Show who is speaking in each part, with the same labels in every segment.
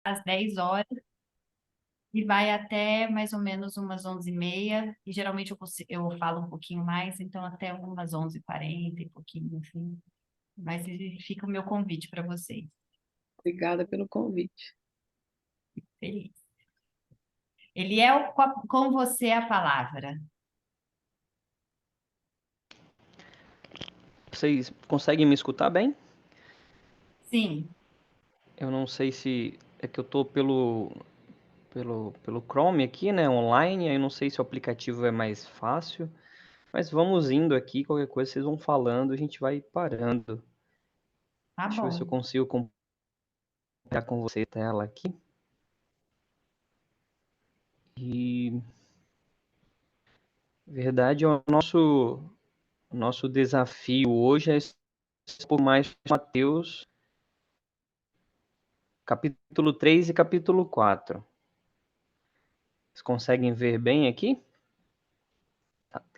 Speaker 1: às 10 horas e vai até mais ou menos umas 11h30. E geralmente eu falo um pouquinho mais, então até umas 11h40 e pouquinho, assim. Mas fica o meu convite para vocês.
Speaker 2: Obrigada pelo convite.
Speaker 1: Feliz. Ele é com você a palavra.
Speaker 3: Vocês conseguem me escutar bem?
Speaker 1: Sim,
Speaker 3: Eu não sei se é que eu tô pelo Chrome aqui, né, online, aí eu não sei se o aplicativo é mais fácil, mas vamos indo aqui, qualquer coisa vocês vão falando, a gente vai parando.
Speaker 1: tá
Speaker 3: Deixa eu ver se eu
Speaker 1: bom.
Speaker 3: consigo compartilhar com você a tela aqui. E verdade, o nosso desafio hoje é por mais Mateus, capítulo 3 e capítulo 4. Vocês conseguem ver bem aqui?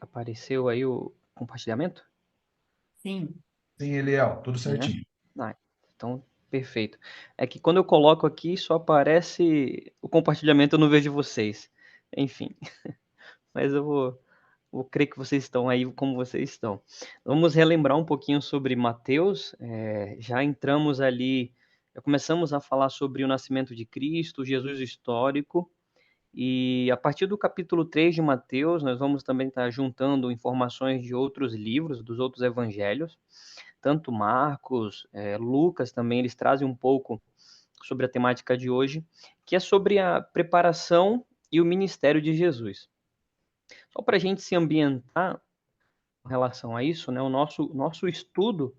Speaker 3: Apareceu aí o compartilhamento?
Speaker 1: Sim.
Speaker 4: Sim, Eliel, tudo
Speaker 3: Sim, né?
Speaker 4: certinho.
Speaker 3: Ah, então, perfeito. É que quando eu coloco aqui, só aparece o compartilhamento, eu não vejo vocês. Enfim, mas eu vou crer que vocês estão aí como vocês estão. Vamos relembrar um pouquinho sobre Mateus. Já entramos ali, já começamos a falar sobre o nascimento de Cristo, Jesus histórico. E a partir do capítulo 3 de Mateus, nós vamos também estar juntando informações de outros livros, dos outros evangelhos, tanto Marcos, Lucas também, eles trazem um pouco sobre a temática de hoje, que é sobre a preparação e o ministério de Jesus. Só para a gente se ambientar em relação a isso, né, o nosso estudo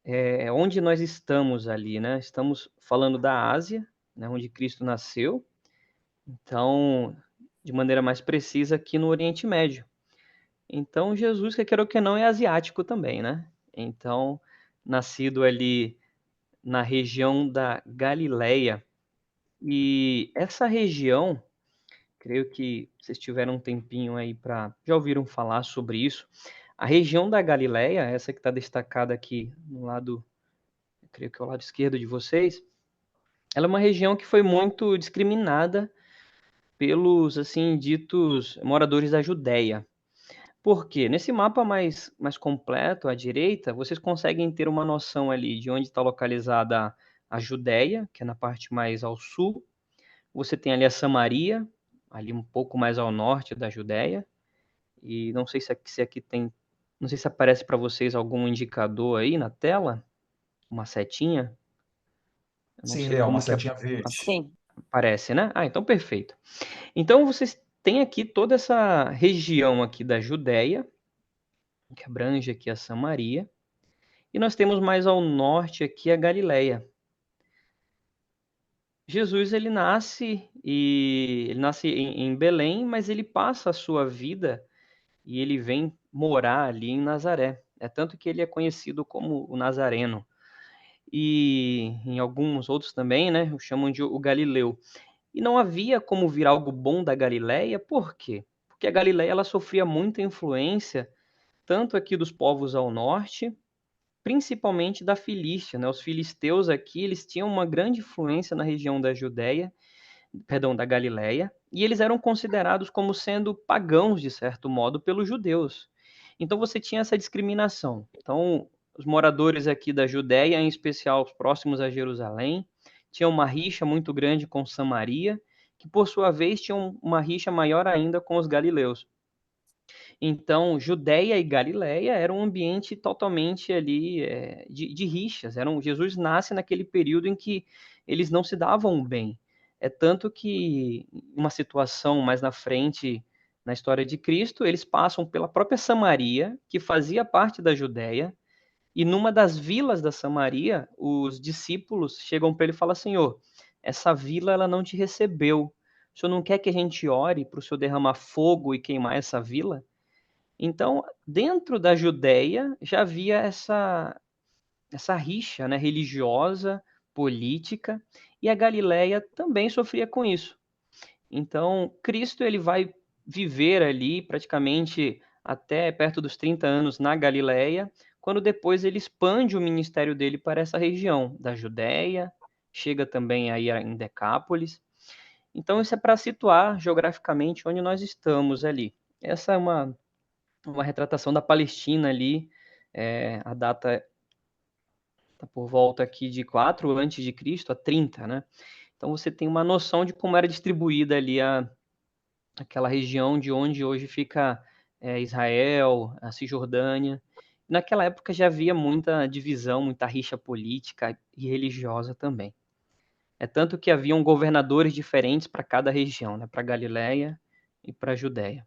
Speaker 3: é onde nós estamos ali, né? Estamos falando da Ásia, né, onde Cristo nasceu, então, de maneira mais precisa, aqui no Oriente Médio. Então, Jesus, que quer ou que não, é asiático também, né? Então, nascido ali na região da Galileia. E essa região, creio que vocês tiveram um tempinho aí para já ouviram falar sobre isso. A região da Galileia, essa que está destacada aqui no lado, creio que é o lado esquerdo de vocês, ela é uma região que foi muito discriminada pelos, assim, ditos moradores da Judéia. Por quê? Nesse mapa mais completo, à direita, vocês conseguem ter uma noção ali de onde está localizada a Judéia, que é na parte mais ao sul. Você tem ali a Samaria, ali um pouco mais ao norte da Judéia. E não sei se aqui tem, não sei se aparece para vocês algum indicador aí na tela, uma setinha. Eu não
Speaker 4: Sim,
Speaker 3: sei
Speaker 4: Eliel, uma
Speaker 3: como que
Speaker 4: setinha verde.
Speaker 2: Sim.
Speaker 3: aparece, né? Ah, então perfeito. Então vocês têm aqui toda essa região aqui da Judéia, que abrange aqui a Samaria, e nós temos mais ao norte aqui a Galileia. Jesus ele nasce em Belém, mas ele passa a sua vida e ele vem morar ali em Nazaré. É tanto que ele é conhecido como o Nazareno. E em alguns outros também, né, o chamam de o Galileu. E não havia como vir algo bom da Galileia, por quê? Porque a Galileia ela sofria muita influência tanto aqui dos povos ao norte, principalmente da Filístia, né? Os filisteus aqui, eles tinham uma grande influência na região da Judéia, perdão, da Galileia, e eles eram considerados como sendo pagãos, de certo modo, pelos judeus. Então você tinha essa discriminação. Então, os moradores aqui da Judéia, em especial os próximos a Jerusalém, tinham uma rixa muito grande com Samaria, que por sua vez tinham uma rixa maior ainda com os galileus. Então, Judéia e Galiléia era um ambiente totalmente ali de rixas. Jesus nasce naquele período em que eles não se davam bem. É tanto que, uma situação mais na frente, na história de Cristo, eles passam pela própria Samaria, que fazia parte da Judéia, e numa das vilas da Samaria, os discípulos chegam para ele e falam: Senhor, essa vila ela não te recebeu. O senhor não quer que a gente ore para o senhor derramar fogo e queimar essa vila? Então, dentro da Judéia já havia essa rixa, né, religiosa, política, e a Galileia também sofria com isso. Então, Cristo ele vai viver ali praticamente até perto dos 30 anos na Galileia, quando depois ele expande o ministério dele para essa região da Judéia, chega também aí em Decápolis. Então isso é para situar geograficamente onde nós estamos ali. Essa é uma retratação da Palestina ali, a data está por volta aqui de 4 antes de Cristo a 30, né? Então você tem uma noção de como era distribuída ali aquela região de onde hoje fica Israel, a Cisjordânia. Naquela época já havia muita divisão, muita rixa política e religiosa também. É tanto que haviam governadores diferentes para cada região, né? Para Galiléia e para a Judéia.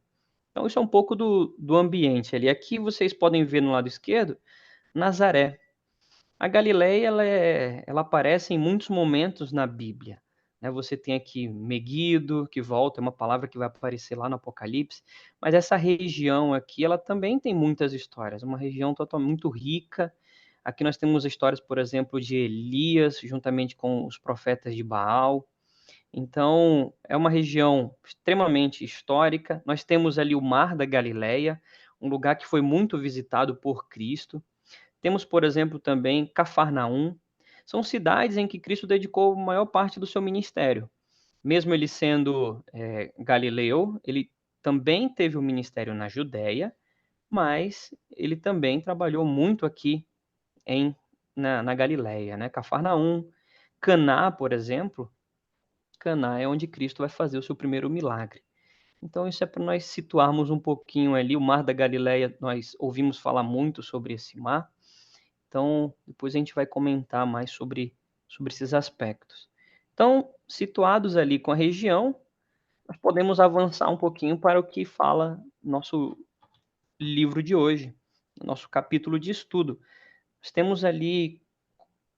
Speaker 3: Então isso é um pouco do ambiente ali. Aqui vocês podem ver no lado esquerdo Nazaré. A Galileia ela aparece em muitos momentos na Bíblia, né. Você tem aqui Meguido, que volta, é uma palavra que vai aparecer lá no Apocalipse, mas essa região aqui, ela também tem muitas histórias, uma região totalmente muito rica. Aqui nós temos histórias, por exemplo, de Elias, juntamente com os profetas de Baal. Então, é uma região extremamente histórica. Nós temos ali o Mar da Galileia, um lugar que foi muito visitado por Cristo. Temos, por exemplo, também Cafarnaum. São cidades em que Cristo dedicou a maior parte do seu ministério. Mesmo ele sendo galileu, ele também teve um ministério na Judéia, mas ele também trabalhou muito aqui na Galileia, né? Cafarnaum, Caná, por exemplo. Caná é onde Cristo vai fazer o seu primeiro milagre. Então isso é para nós situarmos um pouquinho ali. O Mar da Galileia, nós ouvimos falar muito sobre esse mar. Então, depois a gente vai comentar mais sobre esses aspectos. Então, situados ali com a região, nós podemos avançar um pouquinho para o que fala nosso livro de hoje, nosso capítulo de estudo. Nós temos ali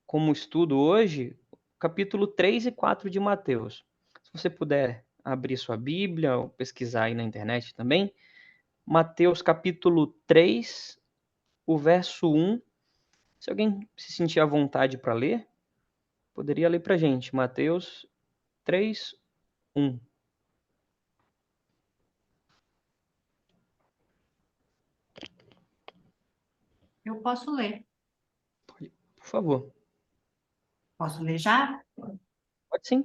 Speaker 3: como estudo hoje capítulo 3 e 4 de Mateus. Se você puder abrir sua Bíblia ou pesquisar aí na internet também, Mateus capítulo 3, o verso 1. Se alguém se sentir à vontade para ler, poderia ler para a gente, Mateus 3, 1.
Speaker 1: Eu posso ler.
Speaker 3: Por favor.
Speaker 1: Posso ler já?
Speaker 3: Pode sim.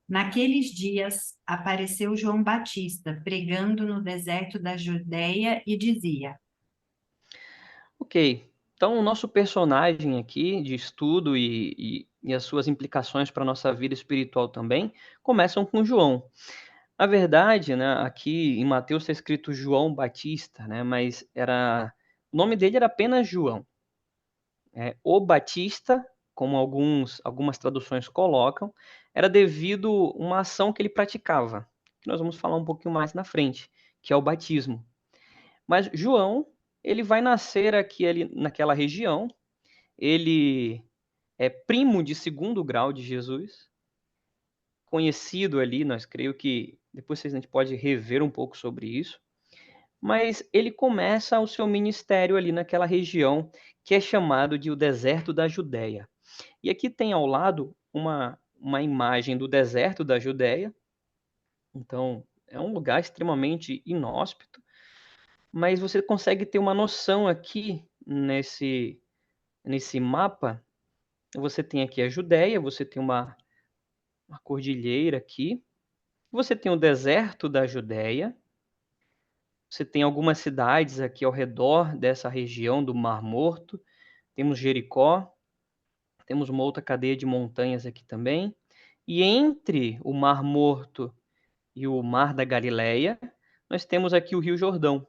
Speaker 1: Naqueles dias apareceu João Batista pregando no deserto da Judéia e dizia:
Speaker 3: Ok. Então, o nosso personagem aqui de estudo e as suas implicações para a nossa vida espiritual também começam com João. Na verdade, né, aqui em Mateus está escrito João Batista, né, mas o nome dele era apenas João. O Batista, como algumas traduções colocam, era devido a uma ação que ele praticava, que nós vamos falar um pouquinho mais na frente, que é o batismo. Mas João, ele vai nascer aqui ali naquela região, ele é primo de segundo grau de Jesus, conhecido ali, nós creio que depois a gente pode rever um pouco sobre isso, mas ele começa o seu ministério ali naquela região que é chamado de o deserto da Judéia. E aqui tem ao lado uma imagem do deserto da Judéia, então é um lugar extremamente inóspito, mas você consegue ter uma noção aqui nesse mapa. Você tem aqui a Judéia, você tem uma cordilheira aqui, você tem o deserto da Judéia, você tem algumas cidades aqui ao redor dessa região do Mar Morto, temos Jericó, temos uma outra cadeia de montanhas aqui também, e entre o Mar Morto e o Mar da Galileia, nós temos aqui o Rio Jordão.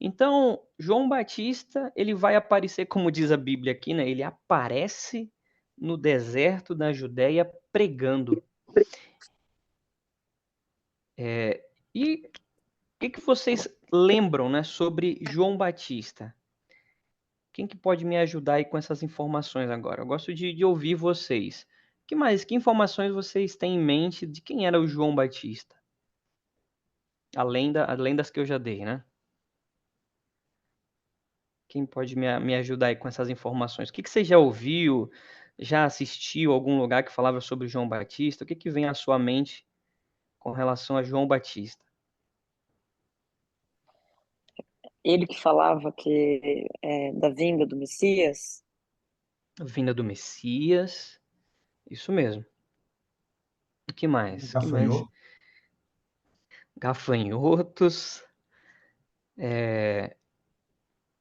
Speaker 3: Então, João Batista, ele vai aparecer, como diz a Bíblia aqui, né? Ele aparece no deserto da Judéia pregando. E o que vocês lembram, né, sobre João Batista? Quem que pode me ajudar aí com essas informações agora? Eu gosto de ouvir vocês. Que informações vocês têm em mente de quem era o João Batista? Além das que eu já dei, né? Quem pode me ajudar aí com essas informações? O que você já ouviu, já assistiu a algum lugar que falava sobre João Batista? O que vem à sua mente com relação a João Batista?
Speaker 2: Ele que falava que da vinda do Messias.
Speaker 3: A vinda do Messias. Isso mesmo. O que mais? O que mais?
Speaker 4: Gafanhoto.
Speaker 3: Gafanhotos.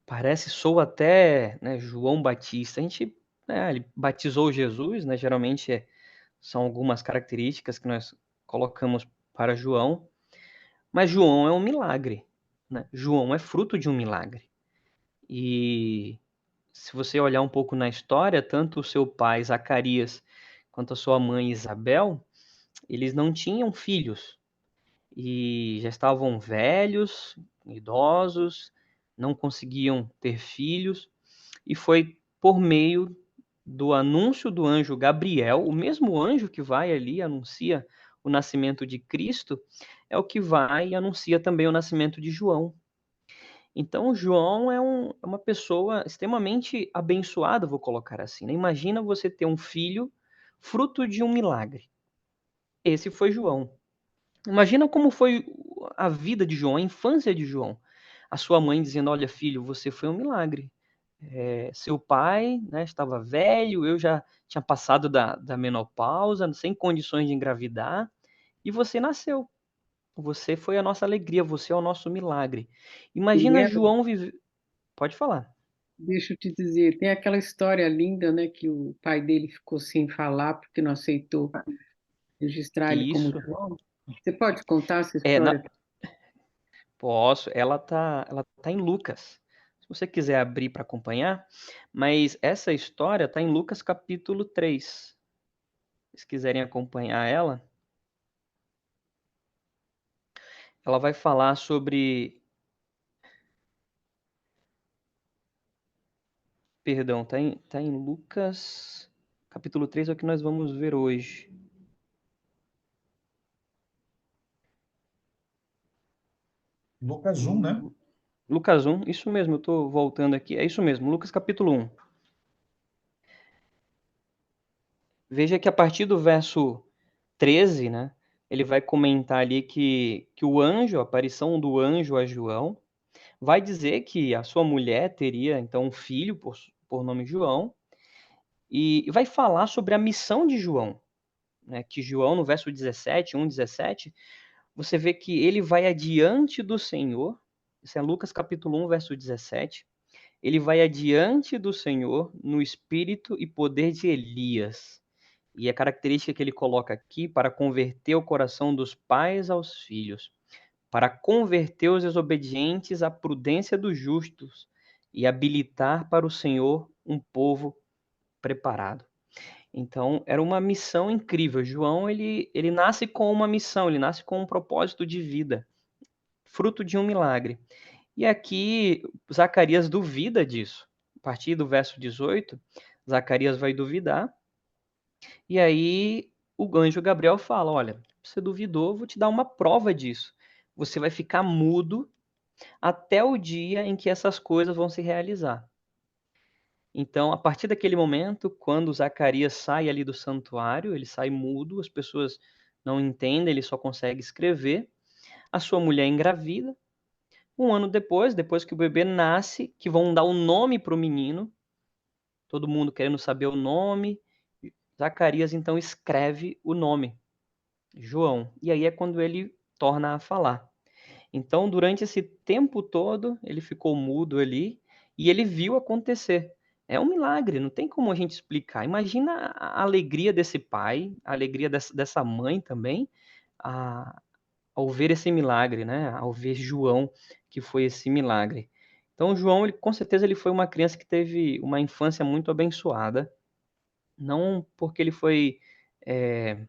Speaker 3: Parece, soa até, né, João Batista. A gente, né, ele batizou Jesus, né? Geralmente são algumas características que nós colocamos para João. Mas João é um milagre, né? João é fruto de um milagre. E se você olhar um pouco na história, tanto o seu pai Zacarias quanto a sua mãe Isabel, eles não tinham filhos e já estavam velhos, idosos, não conseguiam ter filhos, e foi por meio do anúncio do anjo Gabriel, o mesmo anjo que vai ali e anuncia o nascimento de Cristo, é o que vai e anuncia também o nascimento de João. Então, João é uma pessoa extremamente abençoada, vou colocar assim, né? Imagina você ter um filho fruto de um milagre. Esse foi João. Imagina como foi a vida de João, a infância de João. A sua mãe dizendo: olha, filho, você foi um milagre. Seu pai, né, estava velho, eu já tinha passado da menopausa, sem condições de engravidar, e você nasceu. Você foi a nossa alegria, você é o nosso milagre.
Speaker 2: E
Speaker 3: Imagina
Speaker 2: ela,
Speaker 3: João viver. Pode falar.
Speaker 2: deixa eu te dizer, tem aquela história linda, né, que o pai dele ficou sem falar porque não aceitou registrar ele como
Speaker 3: Isso.
Speaker 2: João. Você pode contar essa
Speaker 3: É,
Speaker 2: história?
Speaker 3: posso. Ela tá em Lucas. Se você quiser abrir para acompanhar, mas essa história está em Lucas capítulo 3. Se quiserem acompanhar ela, ela vai falar sobre. Perdão, tá em Lucas capítulo 3, é o que nós vamos ver hoje.
Speaker 4: Lucas 1, né?
Speaker 3: Lucas 1, isso mesmo, eu estou voltando aqui. É isso mesmo, Lucas capítulo 1. Veja que a partir do verso 13, né, ele vai comentar ali que o anjo, a aparição do anjo a João, vai dizer que a sua mulher teria então um filho por nome João, e vai falar sobre a missão de João, né, que João, no verso 17, 1:17, você vê que ele vai adiante do Senhor, isso é Lucas capítulo 1, verso 17, ele vai adiante do Senhor no espírito e poder de Elias. E a característica que ele coloca aqui para converter o coração dos pais aos filhos, para converter os desobedientes à prudência dos justos e habilitar para o Senhor um povo preparado. Então, era uma missão incrível. João, ele nasce com uma missão, ele nasce com um propósito de vida, fruto de um milagre. E aqui, Zacarias duvida disso. A partir do verso 18, Zacarias vai duvidar, e aí o anjo Gabriel fala: olha, você duvidou, vou te dar uma prova disso. Você vai ficar mudo até o dia em que essas coisas vão se realizar. Então, a partir daquele momento, quando Zacarias sai ali do santuário, ele sai mudo, as pessoas não entendem, ele só consegue escrever. A sua mulher engravida. Um ano depois que o bebê nasce, que vão dar o nome para o menino, todo mundo querendo saber o nome, Zacarias então escreve o nome, João. E aí é quando ele torna a falar. Então, durante esse tempo todo, ele ficou mudo ali e ele viu acontecer. É um milagre, não tem como a gente explicar. Imagina a alegria desse pai, a alegria dessa mãe também, a, ao ver esse milagre, né? Ao ver João, que foi esse milagre. Então, João, com certeza, ele foi uma criança que teve uma infância muito abençoada, não porque ele foi é,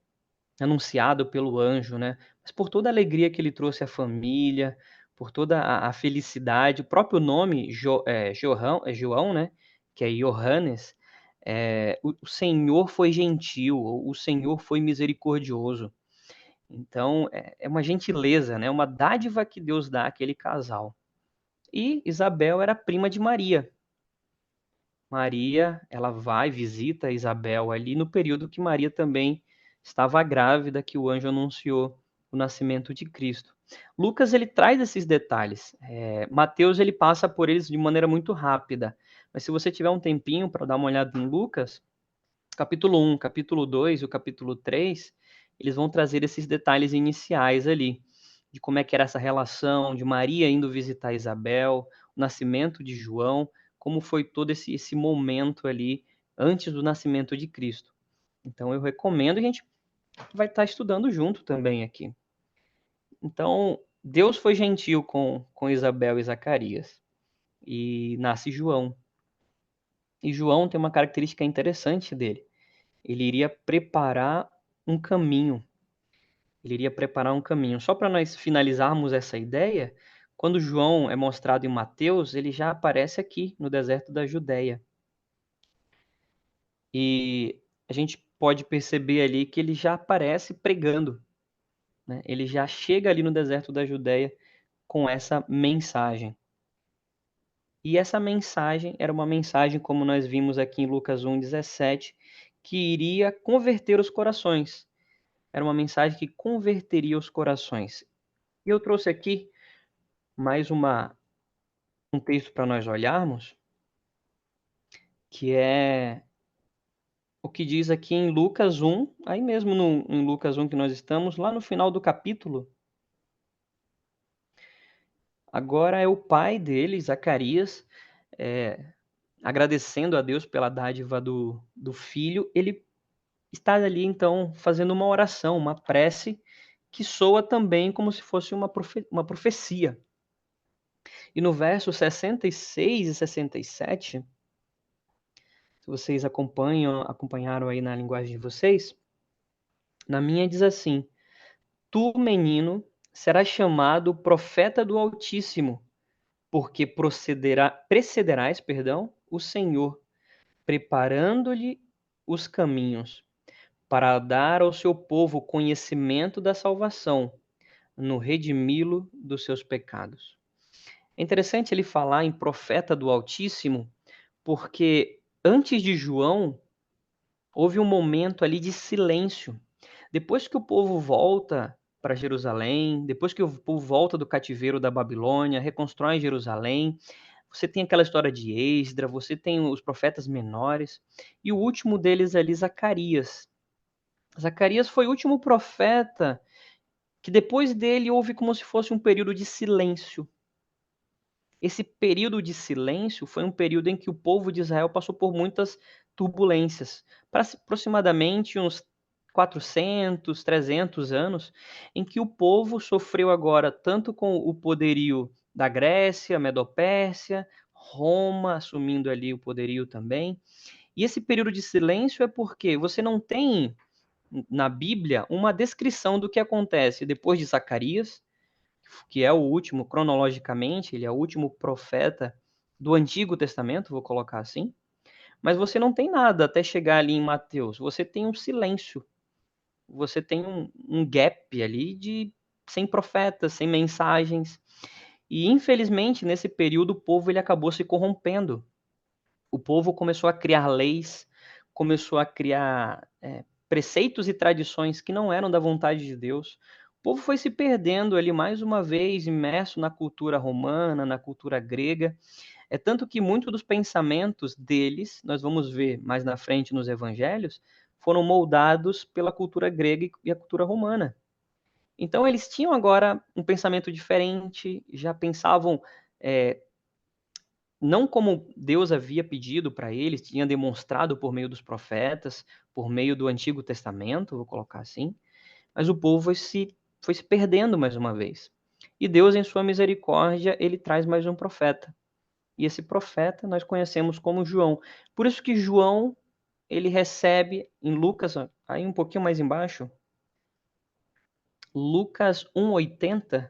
Speaker 3: anunciado pelo anjo, né? Mas por toda a alegria que ele trouxe à família, por toda a felicidade, o próprio nome João, né? Que é Johannes, o Senhor foi gentil, o Senhor foi misericordioso. Então, é uma gentileza, né? Uma dádiva que Deus dá àquele casal. E Isabel era prima de Maria. Maria, ela vai, visita Isabel ali no período que Maria também estava grávida, que o anjo anunciou o nascimento de Cristo. Lucas, ele traz esses detalhes. Mateus, ele passa por eles de maneira muito rápida. Mas se você tiver um tempinho para dar uma olhada em Lucas, capítulo 1, capítulo 2 e o capítulo 3, eles vão trazer esses detalhes iniciais ali, de como é que era essa relação de Maria indo visitar Isabel, o nascimento de João, como foi todo esse momento ali antes do nascimento de Cristo. Então eu recomendo, a gente vai estar estudando junto também aqui. Então, Deus foi gentil com Isabel e Zacarias, e nasce João. E João tem uma característica interessante dele. Ele iria preparar um caminho. Ele iria preparar um caminho. Só para nós finalizarmos essa ideia, quando João é mostrado em Mateus, ele já aparece aqui no deserto da Judéia. E a gente pode perceber ali que ele já aparece pregando, né? Ele já chega ali no deserto da Judéia com essa mensagem. E essa mensagem era uma mensagem, como nós vimos aqui em Lucas 1,17, que iria converter os corações. Era uma mensagem que converteria os corações. E eu trouxe aqui mais um texto para nós olharmos, que é o que diz aqui em Lucas 1, aí mesmo em Lucas 1 que nós estamos, lá no final do capítulo. Agora é o pai dele, Zacarias, agradecendo a Deus pela dádiva do filho. Ele está ali, então, fazendo uma oração, uma prece, que soa também como se fosse uma profecia. E no verso 66 e 67, se vocês acompanharam aí na linguagem de vocês, na minha diz assim: Tu, menino, serás chamado profeta do Altíssimo, porque precederás, o Senhor, preparando-lhe os caminhos, para dar ao seu povo conhecimento da salvação, no redimi-lo dos seus pecados. É interessante ele falar em profeta do Altíssimo, porque antes de João, houve um momento ali de silêncio. Depois que o povo volta para Jerusalém, depois que o povo volta do cativeiro da Babilônia, reconstrói Jerusalém, você tem aquela história de Esdra, você tem os profetas menores, e o último deles ali, Zacarias. Zacarias foi o último profeta que depois dele houve como se fosse um período de silêncio. Esse período de silêncio foi um período em que o povo de Israel passou por muitas turbulências, para aproximadamente uns 400, 300 anos, em que o povo sofreu agora tanto com o poderio da Grécia, Medopérsia, Roma assumindo ali o poderio também. E esse período de silêncio é porque você não tem na Bíblia uma descrição do que acontece depois de Zacarias, que é o último, cronologicamente, ele é o último profeta do Antigo Testamento, vou colocar assim, mas você não tem nada até chegar ali em Mateus, você tem um silêncio, você tem um gap ali sem profetas, sem mensagens, e infelizmente nesse período o povo ele acabou se corrompendo, o povo começou a criar leis, começou a criar preceitos e tradições que não eram da vontade de Deus. O povo foi se perdendo ali mais uma vez, imerso na cultura romana, na cultura grega. É tanto que muitos dos pensamentos deles, nós vamos ver mais na frente nos evangelhos, foram moldados pela cultura grega e a cultura romana. Então eles tinham agora um pensamento diferente, já pensavam não como Deus havia pedido para eles, tinha demonstrado por meio dos profetas, por meio do Antigo Testamento, vou colocar assim, mas o povo foi se perdendo mais uma vez. E Deus, em sua misericórdia, ele traz mais um profeta. E esse profeta nós conhecemos como João. Por isso que João, ele recebe em Lucas, aí um pouquinho mais embaixo, Lucas 1:80,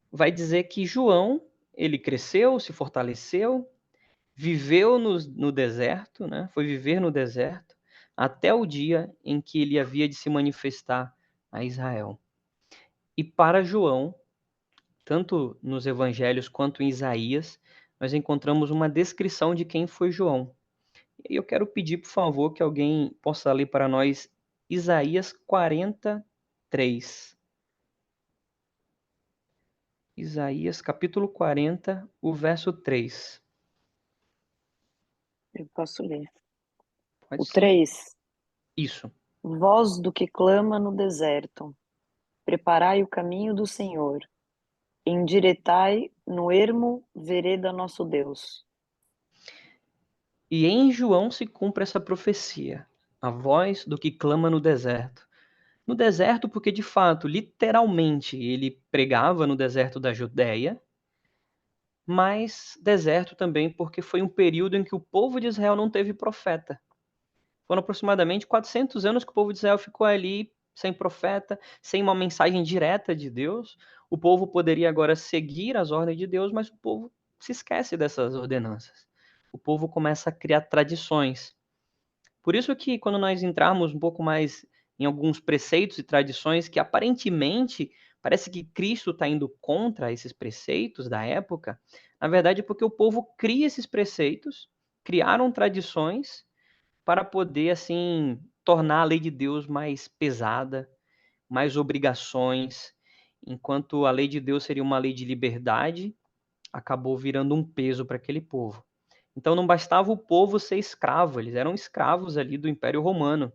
Speaker 3: vai dizer que João, ele cresceu, se fortaleceu, viveu no deserto, né? Foi viver no deserto, até o dia em que ele havia de se manifestar a Israel. E para João, tanto nos evangelhos quanto em Isaías, nós encontramos uma descrição de quem foi João. E eu quero pedir, por favor, que alguém possa ler para nós Isaías 43. Isaías capítulo 40, o verso 3.
Speaker 5: Eu posso ler.
Speaker 3: Pode
Speaker 5: O
Speaker 3: sim.
Speaker 5: 3.
Speaker 3: Isso.
Speaker 5: Voz do que clama no deserto, preparai o caminho do Senhor, endireitai no ermo vereda nosso Deus.
Speaker 3: E em João se cumpre essa profecia, a voz do que clama no deserto. No deserto, porque de fato, literalmente, ele pregava no deserto da Judéia, mas deserto também porque foi um período em que o povo de Israel não teve profeta. Foram aproximadamente 400 anos que o povo de Israel ficou ali sem profeta, sem uma mensagem direta de Deus. O povo poderia agora seguir as ordens de Deus, mas o povo se esquece dessas ordenanças. O povo começa a criar tradições. Por isso que quando nós entrarmos um pouco mais em alguns preceitos e tradições que aparentemente parece que Cristo está indo contra esses preceitos da época, na verdade é porque o povo cria esses preceitos, criaram tradições para poder assim tornar a lei de Deus mais pesada, mais obrigações, enquanto a lei de Deus seria uma lei de liberdade, acabou virando um peso para aquele povo. Então não bastava o povo ser escravo, eles eram escravos ali do Império Romano.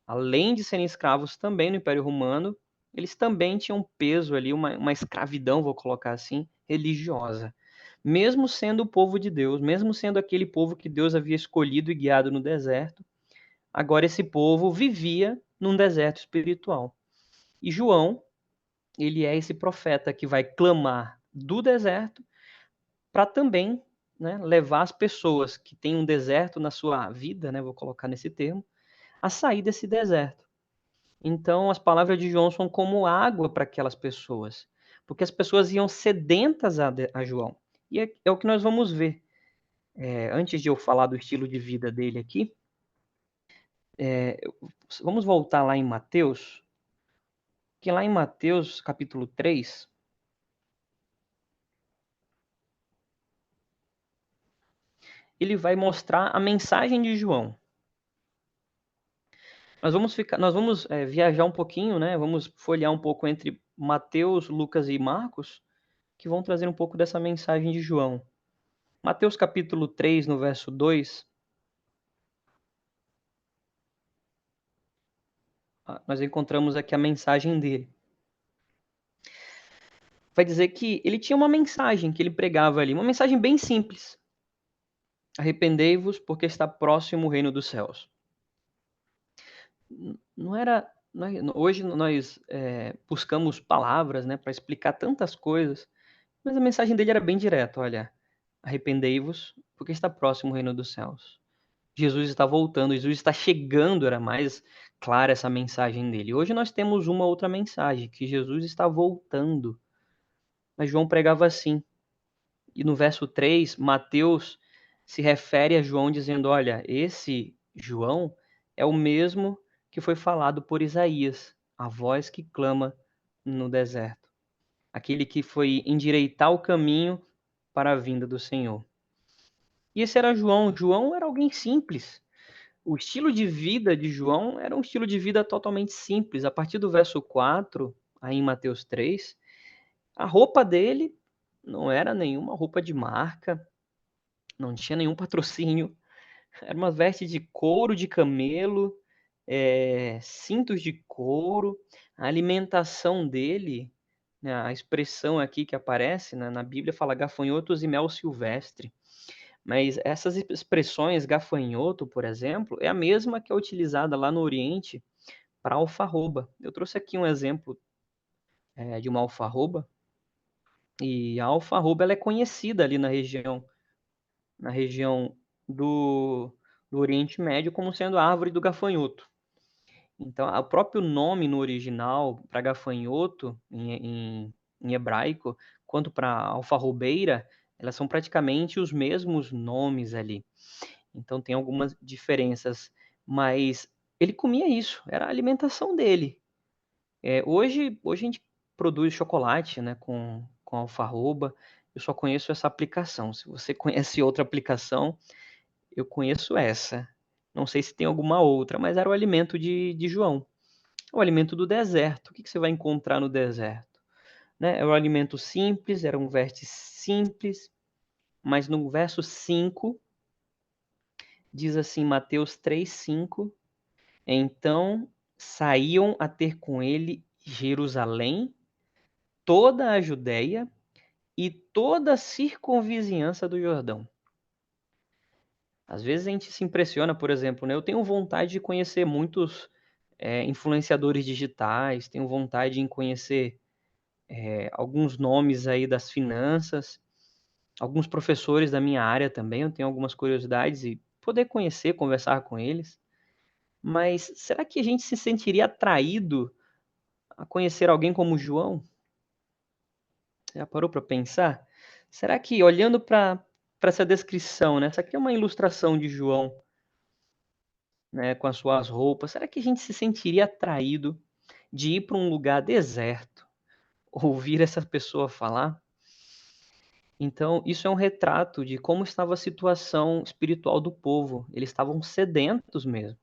Speaker 3: Além de serem escravos também no Império Romano, eles também tinham peso ali, uma escravidão, vou colocar assim, religiosa. Mesmo sendo o povo de Deus, mesmo sendo aquele povo que Deus havia escolhido e guiado no deserto, agora esse povo vivia num deserto espiritual. E João, ele é esse profeta que vai clamar do deserto para também, né, levar as pessoas que têm um deserto na sua vida, né, vou colocar nesse termo, a sair desse deserto. Então, as palavras de João são como água para aquelas pessoas, porque as pessoas iam sedentas a João. E é o que nós vamos ver. Antes de eu falar do estilo de vida dele aqui, vamos voltar lá em Mateus, que lá em Mateus, capítulo 3, ele vai mostrar a mensagem de João. Nós vamos viajar um pouquinho, né? Vamos folhear um pouco entre Mateus, Lucas e Marcos, que vão trazer um pouco dessa mensagem de João. Mateus capítulo 3, no verso 2, nós encontramos aqui a mensagem dele. Vai dizer que ele tinha uma mensagem que ele pregava ali, uma mensagem bem simples. Arrependei-vos, porque está próximo o reino dos céus. Não era... Hoje nós buscamos palavras, né, para explicar tantas coisas, mas a mensagem dele era bem direta, olha, arrependei-vos, porque está próximo o reino dos céus. Jesus está voltando, Jesus está chegando, era mais clara essa mensagem dele. Hoje nós temos uma outra mensagem, que Jesus está voltando. Mas João pregava assim. E no verso 3, Mateus se refere a João dizendo, olha, esse João é o mesmo que foi falado por Isaías, a voz que clama no deserto. Aquele que foi endireitar o caminho para a vinda do Senhor. E esse era João. João era alguém simples. O estilo de vida de João era um estilo de vida totalmente simples. A partir do verso 4, aí em Mateus 3, a roupa dele não era nenhuma roupa de marca, não tinha nenhum patrocínio. Era uma veste de couro de camelo, cintos de couro. A alimentação dele, né, a expressão aqui que aparece na Bíblia fala gafanhotos e mel silvestre. Mas essas expressões, gafanhoto, por exemplo, é a mesma que é utilizada lá no Oriente para alfarroba. Eu trouxe aqui um exemplo de uma alfarroba. E a alfarroba ela é conhecida ali na região do Oriente Médio como sendo a árvore do gafanhoto. Então, o próprio nome no original para gafanhoto, em hebraico, quanto para alfarrobeira, elas são praticamente os mesmos nomes ali. Então, tem algumas diferenças, mas ele comia isso, era a alimentação dele. Hoje a gente produz chocolate, né, com alfarroba. Eu só conheço essa aplicação. Se você conhece outra aplicação, eu conheço essa. Não sei se tem alguma outra, mas era o alimento de João. O alimento do deserto. O que você vai encontrar no deserto? Né? É um alimento simples, era um veste simples, mas no verso 5, diz assim, Mateus 3:5, então saíam a ter com ele Jerusalém, toda a Judéia e toda a circunvizinhança do Jordão. Às vezes a gente se impressiona, por exemplo, né? Eu tenho vontade de conhecer muitos influenciadores digitais, tenho vontade em conhecer alguns nomes aí das finanças, alguns professores da minha área também, eu tenho algumas curiosidades e poder conhecer, conversar com eles. Mas será que a gente se sentiria atraído a conhecer alguém como João? Já parou para pensar? Será que, olhando para essa descrição, né? Essa aqui é uma ilustração de João, né, com as suas roupas. Será que a gente se sentiria atraído de ir para um lugar deserto, ouvir essa pessoa falar? Então, isso é um retrato de como estava a situação espiritual do povo. Eles estavam sedentos mesmo.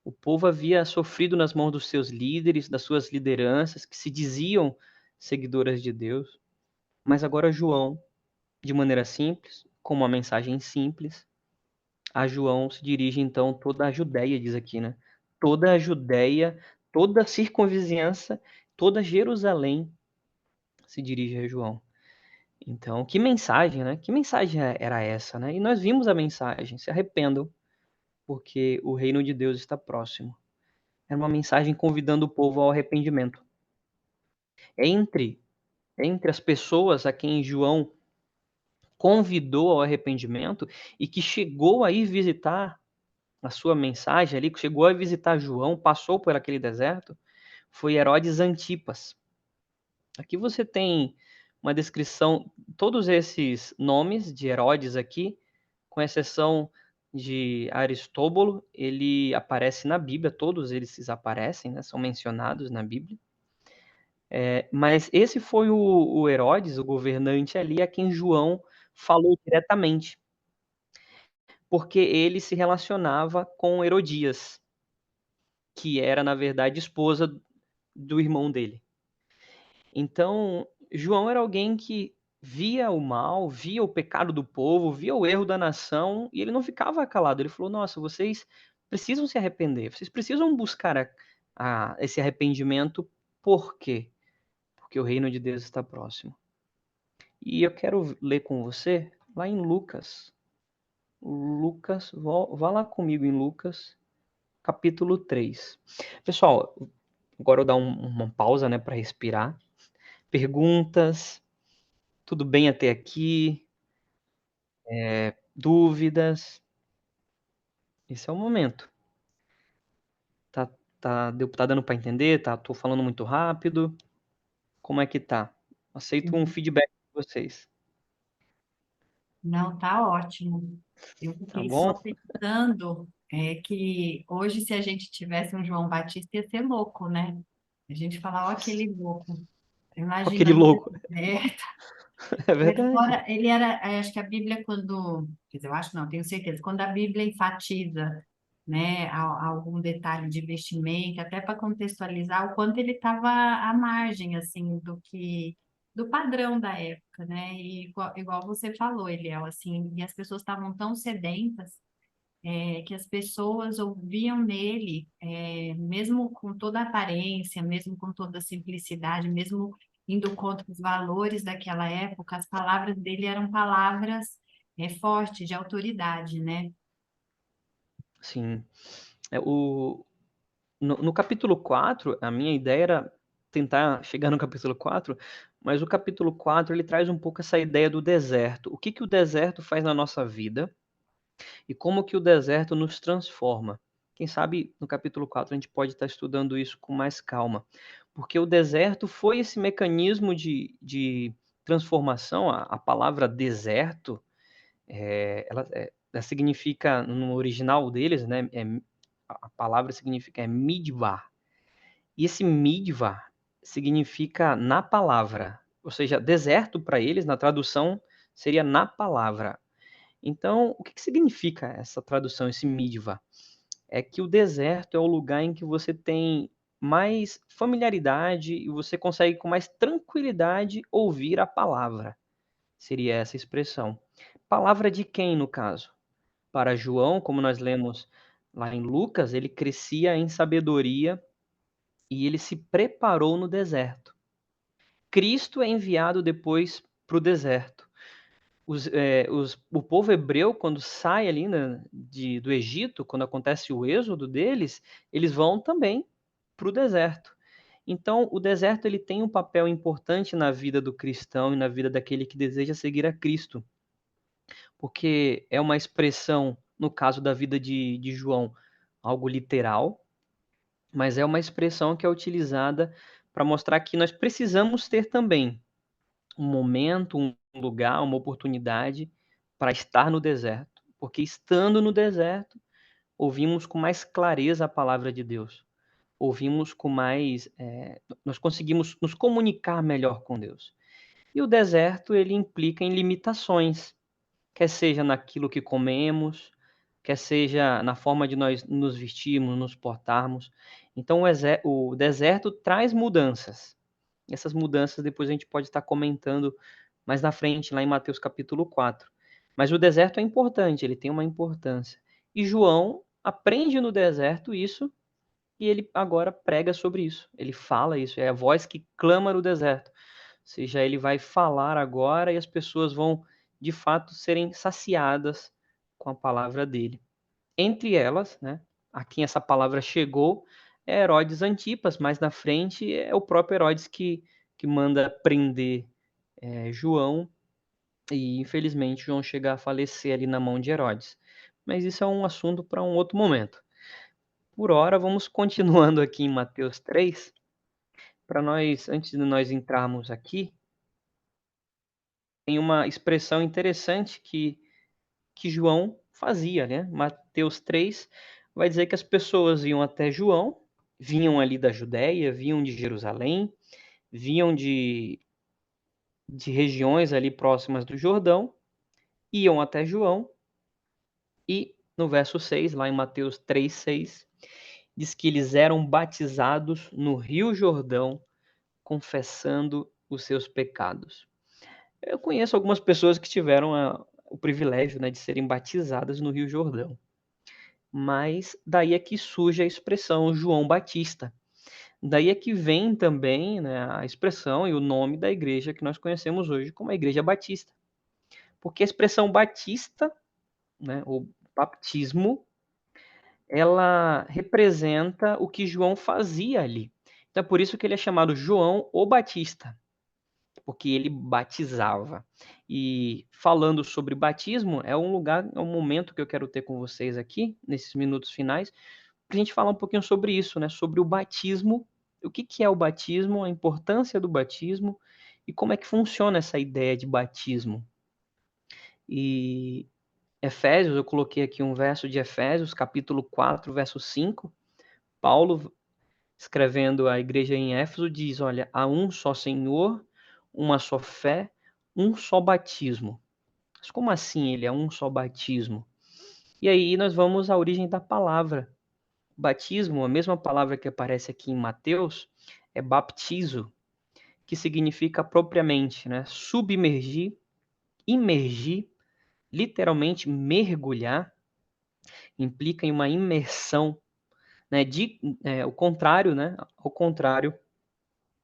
Speaker 3: O povo havia sofrido nas mãos dos seus líderes, das suas lideranças, que se diziam seguidoras de Deus. Mas agora João, de maneira simples, com uma mensagem simples, a João se dirige então toda a Judéia, diz aqui, né? Toda a Judéia, toda a circunvizinhança, toda Jerusalém se dirige a João. Então, que mensagem, né? Que mensagem era essa, né? E nós vimos a mensagem: se arrependam, porque o reino de Deus está próximo. Era uma mensagem convidando o povo ao arrependimento. Entre as pessoas a quem João convidou ao arrependimento e que chegou a ir visitar a sua mensagem ali, que chegou a visitar João, passou por aquele deserto, foi Herodes Antipas. Aqui você tem uma descrição, todos esses nomes de Herodes aqui, com exceção de Aristóbulo, ele aparece na Bíblia, todos eles aparecem, né, são mencionados na Bíblia. Mas esse foi o Herodes, o governante ali, a quem João falou diretamente, porque ele se relacionava com Herodias, que era, na verdade, esposa do irmão dele. Então, João era alguém que via o mal, via o pecado do povo, via o erro da nação, e ele não ficava calado. Ele falou: nossa, vocês precisam se arrepender, vocês precisam buscar esse arrependimento. Por quê? Porque o reino de Deus está próximo. E eu quero ler com você lá em Lucas. Lucas, vá lá comigo em Lucas, capítulo 3. Pessoal, agora eu dar uma pausa, né, para respirar. Perguntas, tudo bem até aqui? Dúvidas? Esse é o momento. Tá dando para entender? Tô falando muito rápido? Como é que tá? Aceito um feedback de vocês.
Speaker 1: Não, tá ótimo. Eu
Speaker 3: Tá
Speaker 1: fiquei só
Speaker 3: bom?
Speaker 1: pensando que hoje, se a gente tivesse um João Batista, ia ser louco, né? A gente falar, ó, aquele louco.
Speaker 3: Aquele
Speaker 1: Imagina no
Speaker 3: louco.
Speaker 1: deserto.
Speaker 3: É
Speaker 1: Mas
Speaker 3: verdade.
Speaker 1: fora, ele era, acho que a Bíblia, quando, quer dizer, eu acho não, tenho certeza, quando a Bíblia enfatiza, né, algum detalhe de vestimenta, até para contextualizar o quanto ele estava à margem, assim, do padrão da época, né, e igual você falou, Eliel, assim, e as pessoas estavam tão sedentas, que as pessoas ouviam nele, mesmo com toda a aparência, mesmo com toda a simplicidade, mesmo indo contra os valores daquela época, as palavras dele eram palavras fortes, de autoridade, né?
Speaker 3: Sim. No capítulo 4, a minha ideia era tentar chegar no capítulo 4, mas o capítulo 4 ele traz um pouco essa ideia do deserto. O que que o deserto faz na nossa vida e como que o deserto nos transforma. Quem sabe no capítulo 4 a gente pode estar estudando isso com mais calma, porque o deserto foi esse mecanismo de transformação. A palavra deserto, ela significa, no original deles, né, a palavra significa midbar. E esse midbar significa na palavra, ou seja, deserto para eles, na tradução, seria na palavra. Então, o que significa essa tradução, esse midbar? É que o deserto é o lugar em que você tem mais familiaridade e você consegue com mais tranquilidade ouvir a palavra. Seria essa expressão. Palavra de quem, no caso? para João, como nós lemos lá em Lucas, ele crescia em sabedoria e ele se preparou no deserto. Cristo é enviado depois para o deserto. O povo hebreu, quando sai ali do Egito, quando acontece o êxodo deles, eles vão também para o deserto. Então, o deserto ele tem um papel importante na vida do cristão e na vida daquele que deseja seguir a Cristo, porque é uma expressão, no caso da vida de João, algo literal, mas é uma expressão que é utilizada para mostrar que nós precisamos ter também um momento, um lugar, uma oportunidade para estar no deserto, porque estando no deserto, ouvimos com mais clareza a palavra de Deus. Ouvimos com mais, nós conseguimos nos comunicar melhor com Deus. E o deserto, ele implica em limitações, quer seja naquilo que comemos, quer seja na forma de nós nos vestirmos, nos portarmos. Então, o deserto traz mudanças. Essas mudanças depois a gente pode estar comentando mais na frente, lá em Mateus capítulo 4. Mas o deserto é importante, ele tem uma importância. E João aprende no deserto isso e ele agora prega sobre isso. Ele fala isso, é a voz que clama no deserto. Ou seja, ele vai falar agora e as pessoas vão, de fato, serem saciadas com a palavra dele. Entre elas, né, a quem essa palavra chegou é Herodes Antipas, mais na frente é o próprio Herodes que manda prender João, e infelizmente João chega a falecer ali na mão de Herodes. Mas isso é um assunto para um outro momento. Por hora, vamos continuando aqui em Mateus 3, para nós, antes de nós entrarmos aqui, tem uma expressão interessante que João fazia, né? Mateus 3 vai dizer que as pessoas iam até João, vinham ali da Judéia, vinham de Jerusalém, vinham de regiões ali próximas do Jordão, iam até João e no verso 6, lá em Mateus 3:6, diz que eles eram batizados no Rio Jordão, confessando os seus pecados. Eu conheço algumas pessoas que tiveram o privilégio, né, de serem batizadas no Rio Jordão. Mas daí é que surge a expressão João Batista. Daí é que vem também, né, a expressão e o nome da igreja que nós conhecemos hoje como a Igreja Batista. Porque a expressão batista, né, o baptismo, ela representa o que João fazia ali. Então é por isso que ele é chamado João o Batista, porque ele batizava. E falando sobre batismo, é um momento que eu quero ter com vocês aqui, nesses minutos finais, para a gente falar um pouquinho sobre isso, né? Sobre o batismo, o que é o batismo, a importância do batismo e como é que funciona essa ideia de batismo. E Efésios, eu coloquei aqui um verso de Efésios, capítulo 4, verso 5. Paulo, escrevendo à igreja em Éfeso, diz, olha, há um só Senhor, uma só fé, um só batismo. Mas como assim ele é um só batismo? E aí nós vamos à origem da palavra. Batismo, a mesma palavra que aparece aqui em Mateus, é baptizo, que significa propriamente, né, submergir, imergir, literalmente mergulhar, implica em uma imersão, né, o contrário, né, ao contrário,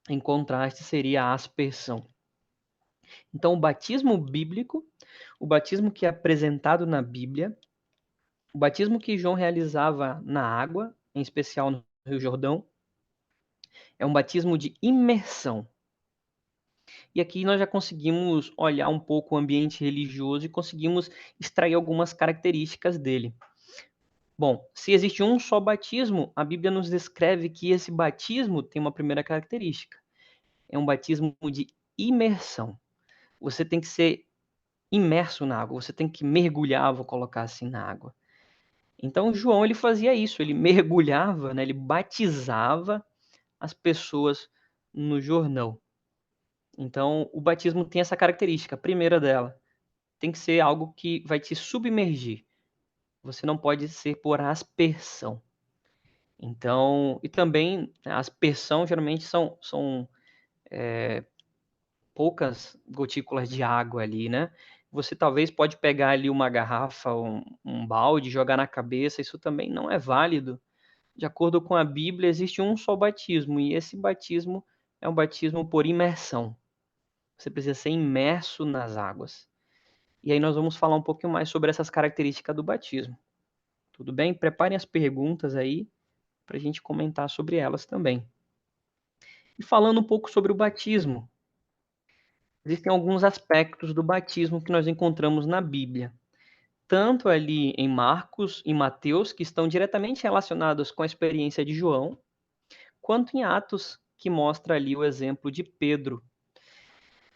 Speaker 3: em contraste, seria a aspersão. Então, o batismo bíblico, o batismo que é apresentado na Bíblia, o batismo que João realizava na água, em especial no Rio Jordão, é um batismo de imersão. E aqui nós já conseguimos olhar um pouco o ambiente religioso e conseguimos extrair algumas características dele. Bom, se existe um só batismo, a Bíblia nos descreve que esse batismo tem uma primeira característica. É um batismo de imersão. Você tem que ser imerso na água, você tem que mergulhar, vou colocar assim, na água. Então, João, ele fazia isso, ele mergulhava, né, ele batizava as pessoas no Jordão. Então, o batismo tem essa característica, a primeira dela, tem que ser algo que vai te submergir. Você não pode ser por aspersão. Então, e também a aspersão geralmente são poucas gotículas de água ali, né? Você talvez pode pegar ali uma garrafa, um balde, jogar na cabeça, isso também não é válido. De acordo com a Bíblia, existe um só batismo, e esse batismo é um batismo por imersão. Você precisa ser imerso nas águas. E aí nós vamos falar um pouquinho mais sobre essas características do batismo. Tudo bem? Preparem as perguntas aí para a gente comentar sobre elas também. E falando um pouco sobre o batismo, existem alguns aspectos do batismo que nós encontramos na Bíblia. Tanto ali em Marcos e Mateus, que estão diretamente relacionados com a experiência de João, quanto em Atos, que mostra ali o exemplo de Pedro,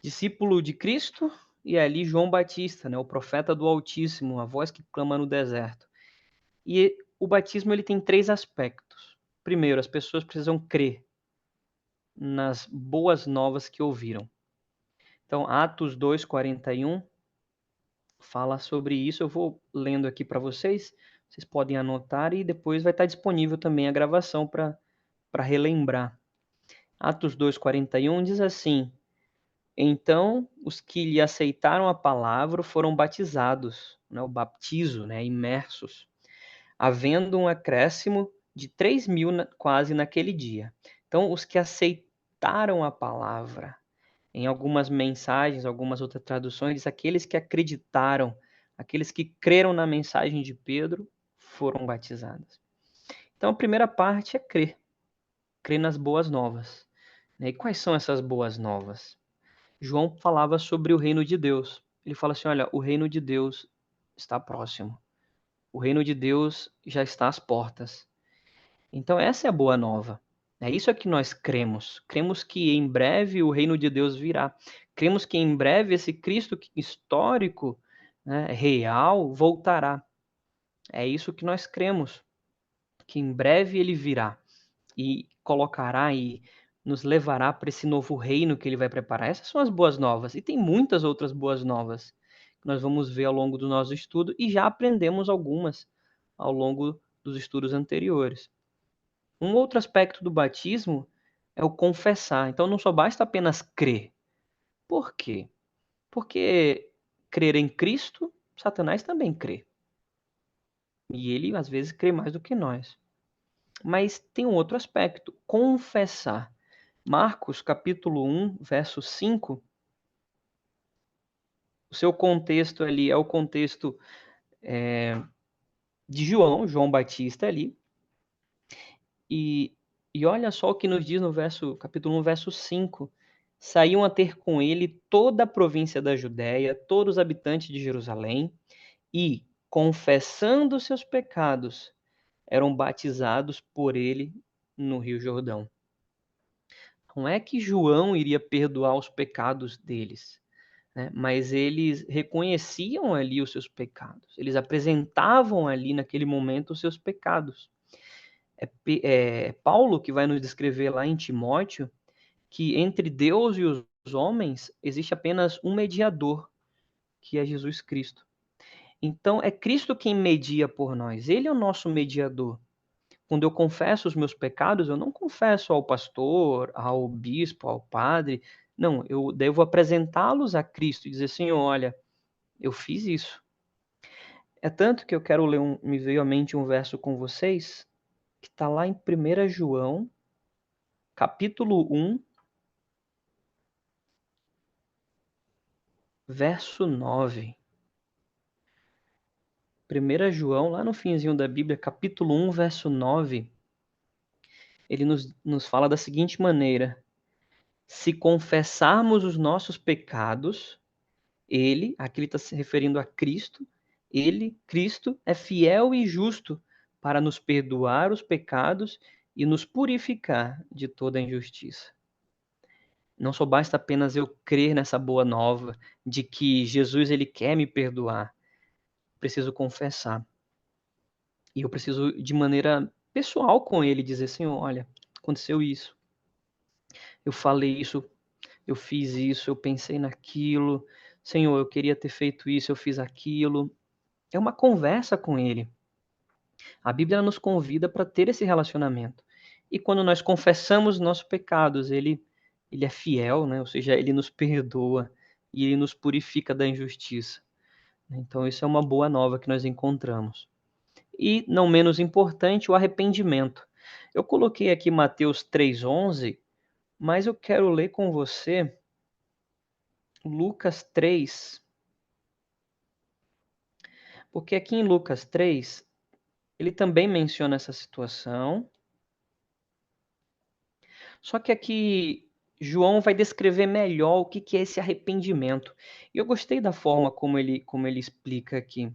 Speaker 3: discípulo de Cristo, e ali João Batista, né, o profeta do Altíssimo, a voz que clama no deserto. E o batismo ele tem 3 aspectos. Primeiro, as pessoas precisam crer nas boas novas que ouviram. Então, Atos 2:41 fala sobre isso. Eu vou lendo aqui para vocês. Vocês podem anotar e depois vai estar disponível também a gravação para relembrar. Atos 2:41 diz assim: Então os que lhe aceitaram a palavra foram batizados, né, o baptizo, né, imersos, havendo um acréscimo de 3.000 quase naquele dia. Então os que aceitaram a palavra, em algumas mensagens, algumas outras traduções, diz aqueles que acreditaram, aqueles que creram na mensagem de Pedro, foram batizados. Então a primeira parte é crer nas boas novas. E quais são essas boas novas? João falava sobre o reino de Deus. Ele fala assim, olha, o reino de Deus está próximo. O reino de Deus já está às portas. Então essa é a boa nova. É isso que nós cremos. Cremos que em breve o reino de Deus virá. Cremos que em breve esse Cristo histórico, né, real, voltará. É isso que nós cremos. Que em breve ele virá e colocará e nos levará para esse novo reino que ele vai preparar. Essas são as boas novas. E tem muitas outras boas novas que nós vamos ver ao longo do nosso estudo e já aprendemos algumas ao longo dos estudos anteriores. Um outro aspecto do batismo é o confessar. Então não só basta apenas crer. Por quê? Porque crer em Cristo, Satanás também crê. E ele às vezes crê mais do que nós. Mas tem um outro aspecto, confessar. Marcos, capítulo 1, verso 5, o seu contexto ali é o contexto de João Batista ali. E olha só o que nos diz no capítulo 1, verso 5. Saíam a ter com ele toda a província da Judéia, todos os habitantes de Jerusalém, e, confessando seus pecados, eram batizados por ele no Rio Jordão. Não é que João iria perdoar os pecados deles, né? Mas eles reconheciam ali os seus pecados. Eles apresentavam ali naquele momento os seus pecados. É Paulo que vai nos descrever lá em Timóteo que entre Deus e os homens existe apenas um mediador, que é Jesus Cristo. Então é Cristo quem media por nós. Ele é o nosso mediador. Quando eu confesso os meus pecados, eu não confesso ao pastor, ao bispo, ao padre. Não, eu devo apresentá-los a Cristo e dizer, Senhor, olha, eu fiz isso. É tanto que eu quero ler, me veio à mente um verso com vocês, que está lá em 1 João, capítulo 1, verso 9. 1 João, lá no finzinho da Bíblia, capítulo 1, verso 9, ele nos fala da seguinte maneira: se confessarmos os nossos pecados, ele, aqui ele está se referindo a Cristo, ele, Cristo, é fiel e justo para nos perdoar os pecados e nos purificar de toda injustiça. Não só basta apenas eu crer nessa boa nova de que Jesus ele quer me perdoar, preciso confessar. E eu preciso, de maneira pessoal com ele, dizer, Senhor, olha, aconteceu isso. Eu falei isso, eu fiz isso, eu pensei naquilo. Senhor, eu queria ter feito isso, eu fiz aquilo. É uma conversa com ele. A Bíblia nos convida para ter esse relacionamento. E quando nós confessamos nossos pecados, ele é fiel, né? Ou seja, ele nos perdoa e ele nos purifica da injustiça. Então, isso é uma boa nova que nós encontramos. E, não menos importante, o arrependimento. Eu coloquei aqui Mateus 3,11, mas eu quero ler com você Lucas 3, porque aqui em Lucas 3, ele também menciona essa situação, só que aqui João vai descrever melhor o que é esse arrependimento. E eu gostei da forma como ele explica aqui.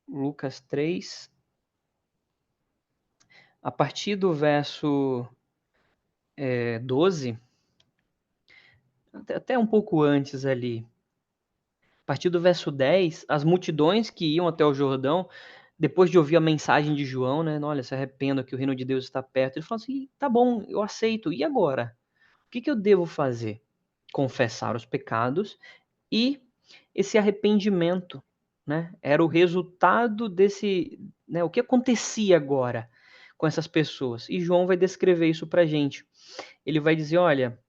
Speaker 3: Lucas 3, a partir do verso 12, até um pouco antes ali. A partir do verso 10, as multidões que iam até o Jordão, depois de ouvir a mensagem de João, né? Olha, se arrependa que o reino de Deus está perto. Ele falou assim, tá bom, eu aceito. E agora? O que eu devo fazer? Confessar os pecados e esse arrependimento, né? Era o resultado desse, né? O que acontecia agora com essas pessoas? E João vai descrever isso pra gente. Ele vai dizer, olha,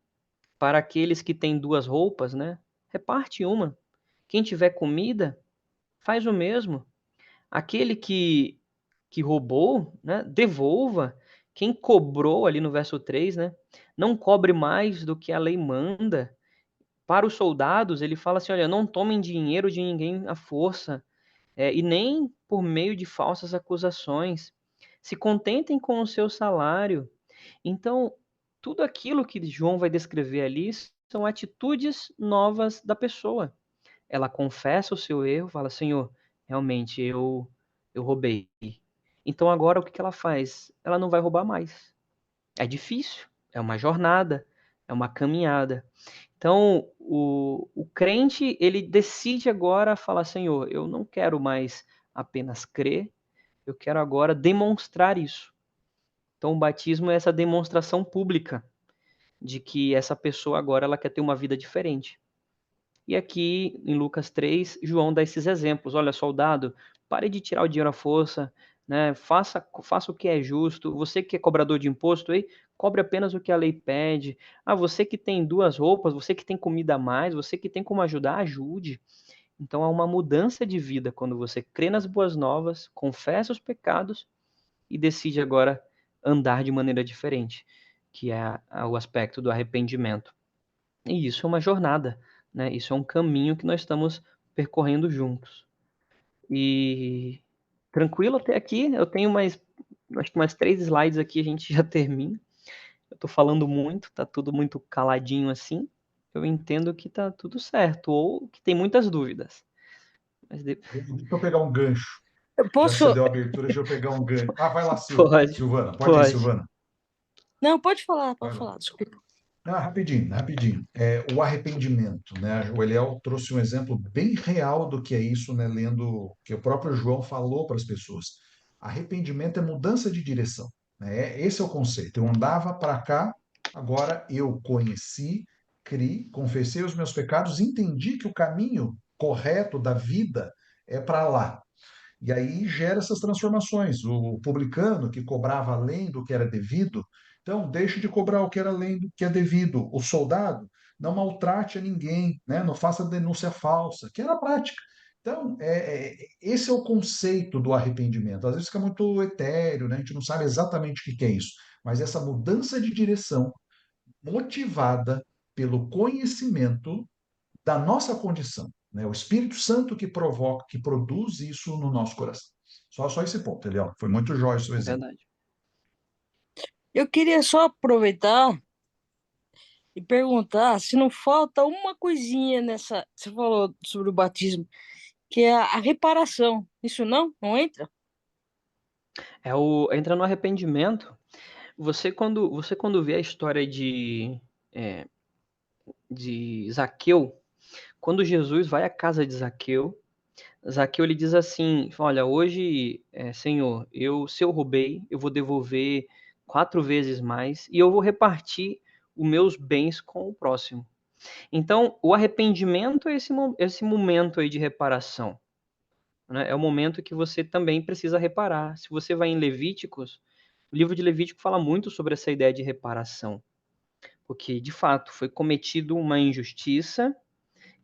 Speaker 3: para aqueles que têm 2 roupas, né? Reparte uma. Quem tiver comida, faz o mesmo. Aquele que roubou, né? Devolva. Quem cobrou, ali no verso 3, né? Não cobre mais do que a lei manda. Para os soldados, ele fala assim, olha, não tomem dinheiro de ninguém à força, e nem por meio de falsas acusações. Se contentem com o seu salário. Então, tudo aquilo que João vai descrever ali são atitudes novas da pessoa. Ela confessa o seu erro, fala, Senhor, realmente eu roubei. Então agora o que ela faz? Ela não vai roubar mais. É difícil, é uma jornada, é uma caminhada. Então o crente, ele decide agora falar, Senhor, eu não quero mais apenas crer, eu quero agora demonstrar isso. Então o batismo é essa demonstração pública de que essa pessoa agora ela quer ter uma vida diferente. E aqui em Lucas 3, João dá esses exemplos. Olha, soldado, pare de tirar o dinheiro à força, né? Faça o que é justo. Você que é cobrador de imposto, aí, cobre apenas o que a lei pede. Ah, você que tem 2 roupas, você que tem comida a mais, você que tem como ajudar, ajude. Então há uma mudança de vida quando você crê nas boas novas, confessa os pecados e decide agora andar de maneira diferente, que é o aspecto do arrependimento. E isso é uma jornada, né? Isso é um caminho que nós estamos percorrendo juntos. E tranquilo até aqui, eu tenho acho que mais 3 slides aqui, a gente já termina. Eu estou falando muito, tá tudo muito caladinho assim. Eu entendo que tá tudo certo, ou que tem muitas dúvidas. Mas
Speaker 4: Deixa eu pegar um gancho.
Speaker 6: Eu
Speaker 4: Já que você
Speaker 6: posso.
Speaker 4: deu a abertura, deixa eu pegar um gancho. Ah, vai lá,
Speaker 3: pode,
Speaker 4: Silvana. Pode ir,
Speaker 3: pode.
Speaker 4: Silvana.
Speaker 6: Não, pode
Speaker 4: Vai lá.
Speaker 6: falar, desculpa.
Speaker 4: Ah, rapidinho, rapidinho. O arrependimento, né? O Eliel trouxe um exemplo bem real do que é isso, né? Lendo que o próprio João falou para as pessoas. Arrependimento é mudança de direção, né? Esse é o conceito. Eu andava para cá, agora eu conheci, criei, confessei os meus pecados, entendi que o caminho correto da vida é para lá. E aí gera essas transformações. O publicano que cobrava além do que era devido, então deixe de cobrar o que era além do que é devido. O soldado não maltrate a ninguém, né? Não faça denúncia falsa, que era a prática. Então, esse é o conceito do arrependimento. Às vezes fica muito etéreo, né? A gente não sabe exatamente o que é isso. Mas essa mudança de direção motivada pelo conhecimento da nossa condição, né? O Espírito Santo que provoca, que produz isso no nosso coração. Só esse ponto, Eliel. Foi muito jóia o seu
Speaker 3: É
Speaker 4: exemplo.
Speaker 3: verdade.
Speaker 6: Eu queria só aproveitar e perguntar se não falta uma coisinha nessa. Você falou sobre o batismo, que é a reparação. Isso não entra?
Speaker 3: Entra no arrependimento. Você quando vê a história é, de Zaqueu, quando Jesus vai à casa de Zaqueu, Zaqueu ele diz assim: olha, hoje, Senhor, se eu roubei, eu vou devolver 4 vezes mais e eu vou repartir os meus bens com o próximo. Então, o arrependimento é esse momento aí de reparação, né? É o momento que você também precisa reparar. Se você vai em Levíticos, o livro de Levítico fala muito sobre essa ideia de reparação, porque de fato foi cometido uma injustiça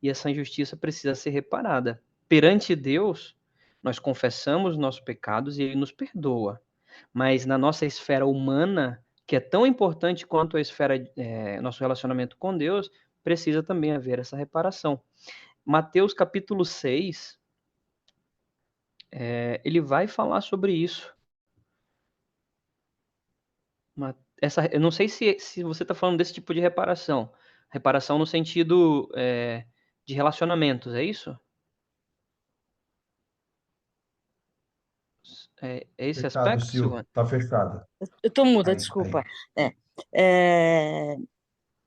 Speaker 3: e essa injustiça precisa ser reparada. Perante Deus, nós confessamos nossos pecados e Ele nos perdoa. Mas na nossa esfera humana, que é tão importante quanto a esfera, nosso relacionamento com Deus, precisa também haver essa reparação. Mateus capítulo 6, ele vai falar sobre isso. Eu não sei se você está falando desse tipo de reparação. Reparação no sentido de relacionamentos, é isso? É esse
Speaker 4: Fechado,
Speaker 3: aspecto,
Speaker 4: Sil.
Speaker 3: Silvana?
Speaker 4: Tá fechado.
Speaker 6: Eu tô muda,
Speaker 4: Aí,
Speaker 6: desculpa.
Speaker 4: aí.
Speaker 6: É,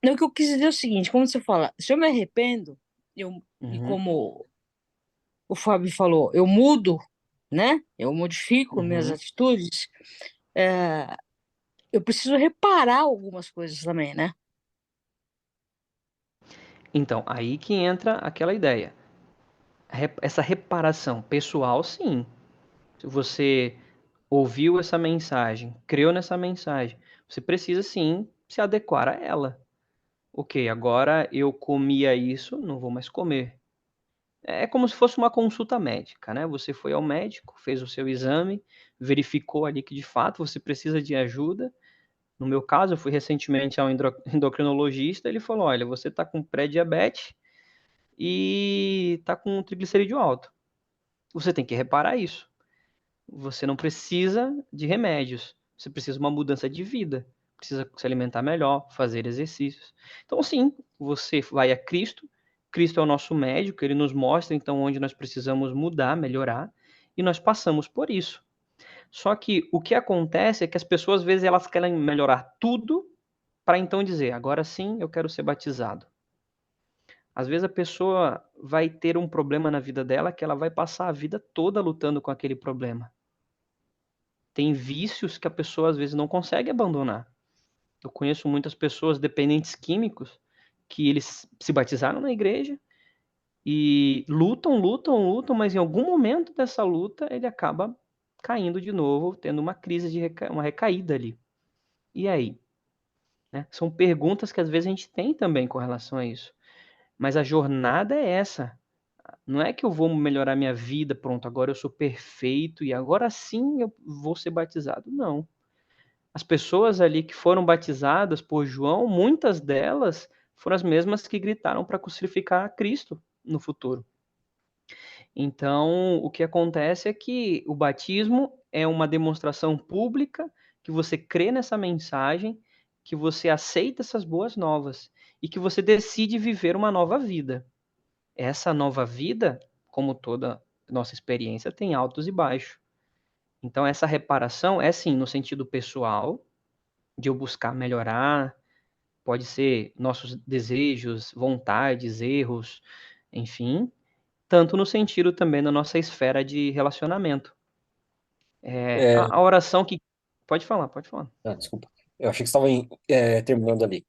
Speaker 6: Não, o que eu quis dizer é o seguinte, como você fala, se eu me arrependo, e
Speaker 3: Uhum.
Speaker 6: como o Fábio falou, eu mudo, né? Eu modifico minhas atitudes, é, eu preciso reparar algumas coisas também, né?
Speaker 3: Então, aí que entra aquela ideia. Essa reparação pessoal, sim. Se você ouviu essa mensagem, creu nessa mensagem, você precisa sim se adequar a ela. Ok, agora eu comia isso, não vou mais comer. É como se fosse uma consulta médica, né? Você foi ao médico, fez o seu exame, verificou ali que de fato você precisa de ajuda. No meu caso, eu fui recentemente ao endocrinologista, ele falou: olha, você está com pré-diabetes e está com triglicerídeo alto. Você tem que reparar isso. Você não precisa de remédios, você precisa de uma mudança de vida, precisa se alimentar melhor, fazer exercícios. Então, sim, você vai a Cristo, Cristo é o nosso médico, ele nos mostra então onde nós precisamos mudar, melhorar, e nós passamos por isso. Só que o que acontece é que as pessoas, às vezes, elas querem melhorar tudo para então dizer, agora sim eu quero ser batizado. Às vezes a pessoa vai ter um problema na vida dela que ela vai passar a vida toda lutando com aquele problema. Tem vícios que a pessoa às vezes não consegue abandonar. Eu conheço muitas pessoas dependentes químicos que eles se batizaram na igreja e lutam, lutam, lutam, mas em algum momento dessa luta ele acaba caindo de novo, tendo uma crise de uma recaída ali. E aí? Né? São perguntas que às vezes a gente tem também com relação a isso. Mas a jornada é essa. Não é que eu vou melhorar minha vida, pronto, agora eu sou perfeito e agora sim eu vou ser batizado. Não. As pessoas ali que foram batizadas por João, muitas delas foram as mesmas que gritaram para crucificar Cristo no futuro. Então, o que acontece é que o batismo é uma demonstração pública que você crê nessa mensagem, que você aceita essas boas novas e que você decide viver uma nova vida. Essa nova vida, como toda nossa experiência, tem altos e baixos. Então, essa reparação é sim no sentido pessoal, de eu buscar melhorar, pode ser nossos desejos, vontades, erros, enfim, tanto no sentido também da nossa esfera de relacionamento.
Speaker 7: É,
Speaker 3: A oração que. Pode falar, pode falar.
Speaker 7: desculpa. Eu achei que você estava terminando ali.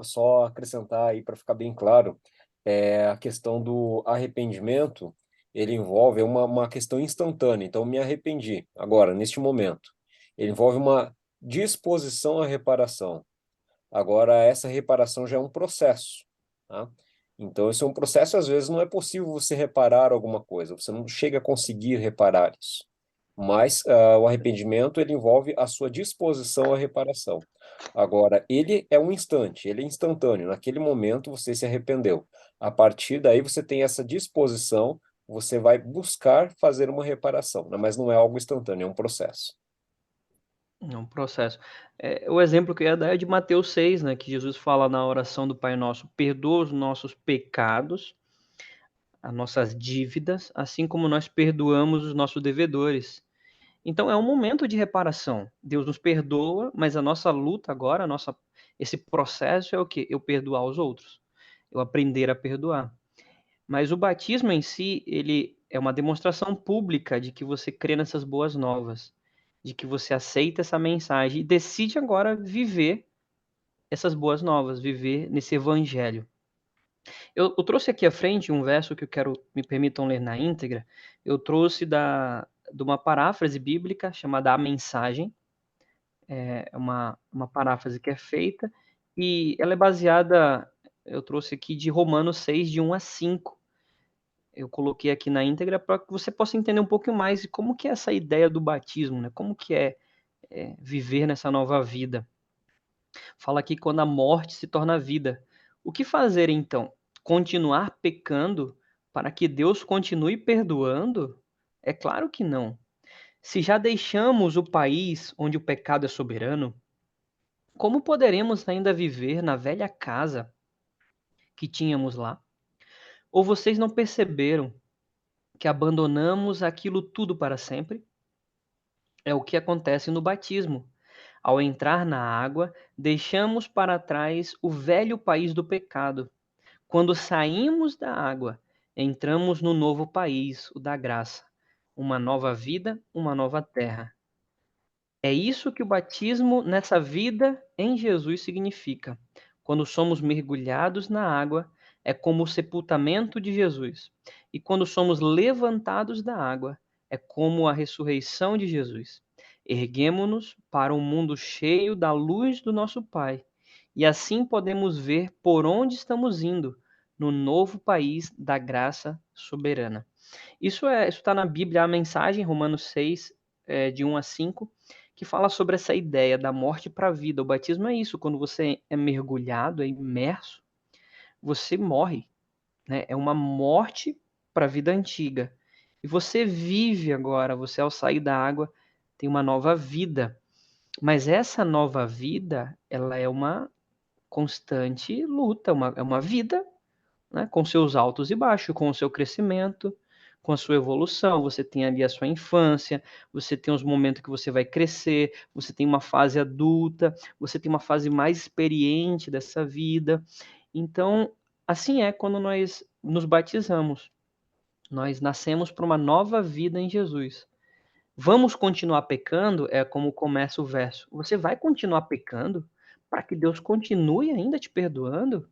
Speaker 7: Só acrescentar aí para ficar bem claro, a questão do arrependimento, ele envolve uma questão instantânea. Então, eu me arrependi agora, neste momento. Ele envolve uma disposição à reparação. Agora, essa reparação já é um processo, tá? Então, esse é um processo, às vezes, não é possível você reparar alguma coisa, você não chega a conseguir reparar isso. Mas o arrependimento, ele envolve a sua disposição à reparação. Agora, ele é um instante, ele é instantâneo. Naquele momento, você se arrependeu. A partir daí, você tem essa disposição, você vai buscar fazer uma reparação, né? Mas não é algo instantâneo, é um processo.
Speaker 3: É um processo. O exemplo que eu ia dar é de Mateus 6, né, que Jesus fala na oração do Pai Nosso: perdoa os nossos pecados, as nossas dívidas, assim como nós perdoamos os nossos devedores. Então é um momento de reparação. Deus nos perdoa, mas a nossa luta agora, esse processo é o quê? Eu perdoar os outros. Eu aprender a perdoar. Mas o batismo em si, ele é uma demonstração pública de que você crê nessas boas novas, de que você aceita essa mensagem e decide agora viver essas boas novas, viver nesse evangelho. Eu trouxe aqui à frente um verso que eu quero, me permitam ler na íntegra. Eu trouxe de uma paráfrase bíblica chamada A Mensagem. É uma paráfrase que é feita e ela é baseada eu trouxe aqui de Romanos 6, de 1 a 5. Eu coloquei aqui na íntegra para que você possa entender um pouco mais de como que é essa ideia do batismo, né? Como que é viver nessa nova vida. Fala aqui quando a morte se torna vida. O que fazer então? Continuar pecando para que Deus continue perdoando? É claro que não. Se já deixamos o país onde o pecado é soberano, como poderemos ainda viver na velha casa que tínhamos lá? Ou vocês não perceberam que abandonamos aquilo tudo para sempre? É o que acontece no batismo. Ao entrar na água, deixamos para trás o velho país do pecado. Quando saímos da água, entramos no novo país, o da graça. Uma nova vida, uma nova terra. É isso que o batismo nessa vida em Jesus significa. Quando somos mergulhados na água, é como o sepultamento de Jesus. E quando somos levantados da água, é como a ressurreição de Jesus. Erguemo-nos para um mundo cheio da luz do nosso Pai. E assim podemos ver por onde estamos indo, no novo país da graça soberana. Isso está na Bíblia, a mensagem, Romanos 6, de 1 a 5, que fala sobre essa ideia da morte para a vida. O batismo é isso, quando você é mergulhado, é imerso, você morre, né? É uma morte para a vida antiga. E você vive agora, você ao sair da água tem uma nova vida. Mas essa nova vida, ela é uma constante luta, é uma vida, né, com seus altos e baixos, com o seu crescimento, com a sua evolução. Você tem ali a sua infância, você tem os momentos que você vai crescer, você tem uma fase adulta, você tem uma fase mais experiente dessa vida. Então, assim é quando nós nos batizamos. Nós nascemos para uma nova vida em Jesus. Vamos continuar pecando? É como começa o verso. Você vai continuar pecando para que Deus continue ainda te perdoando?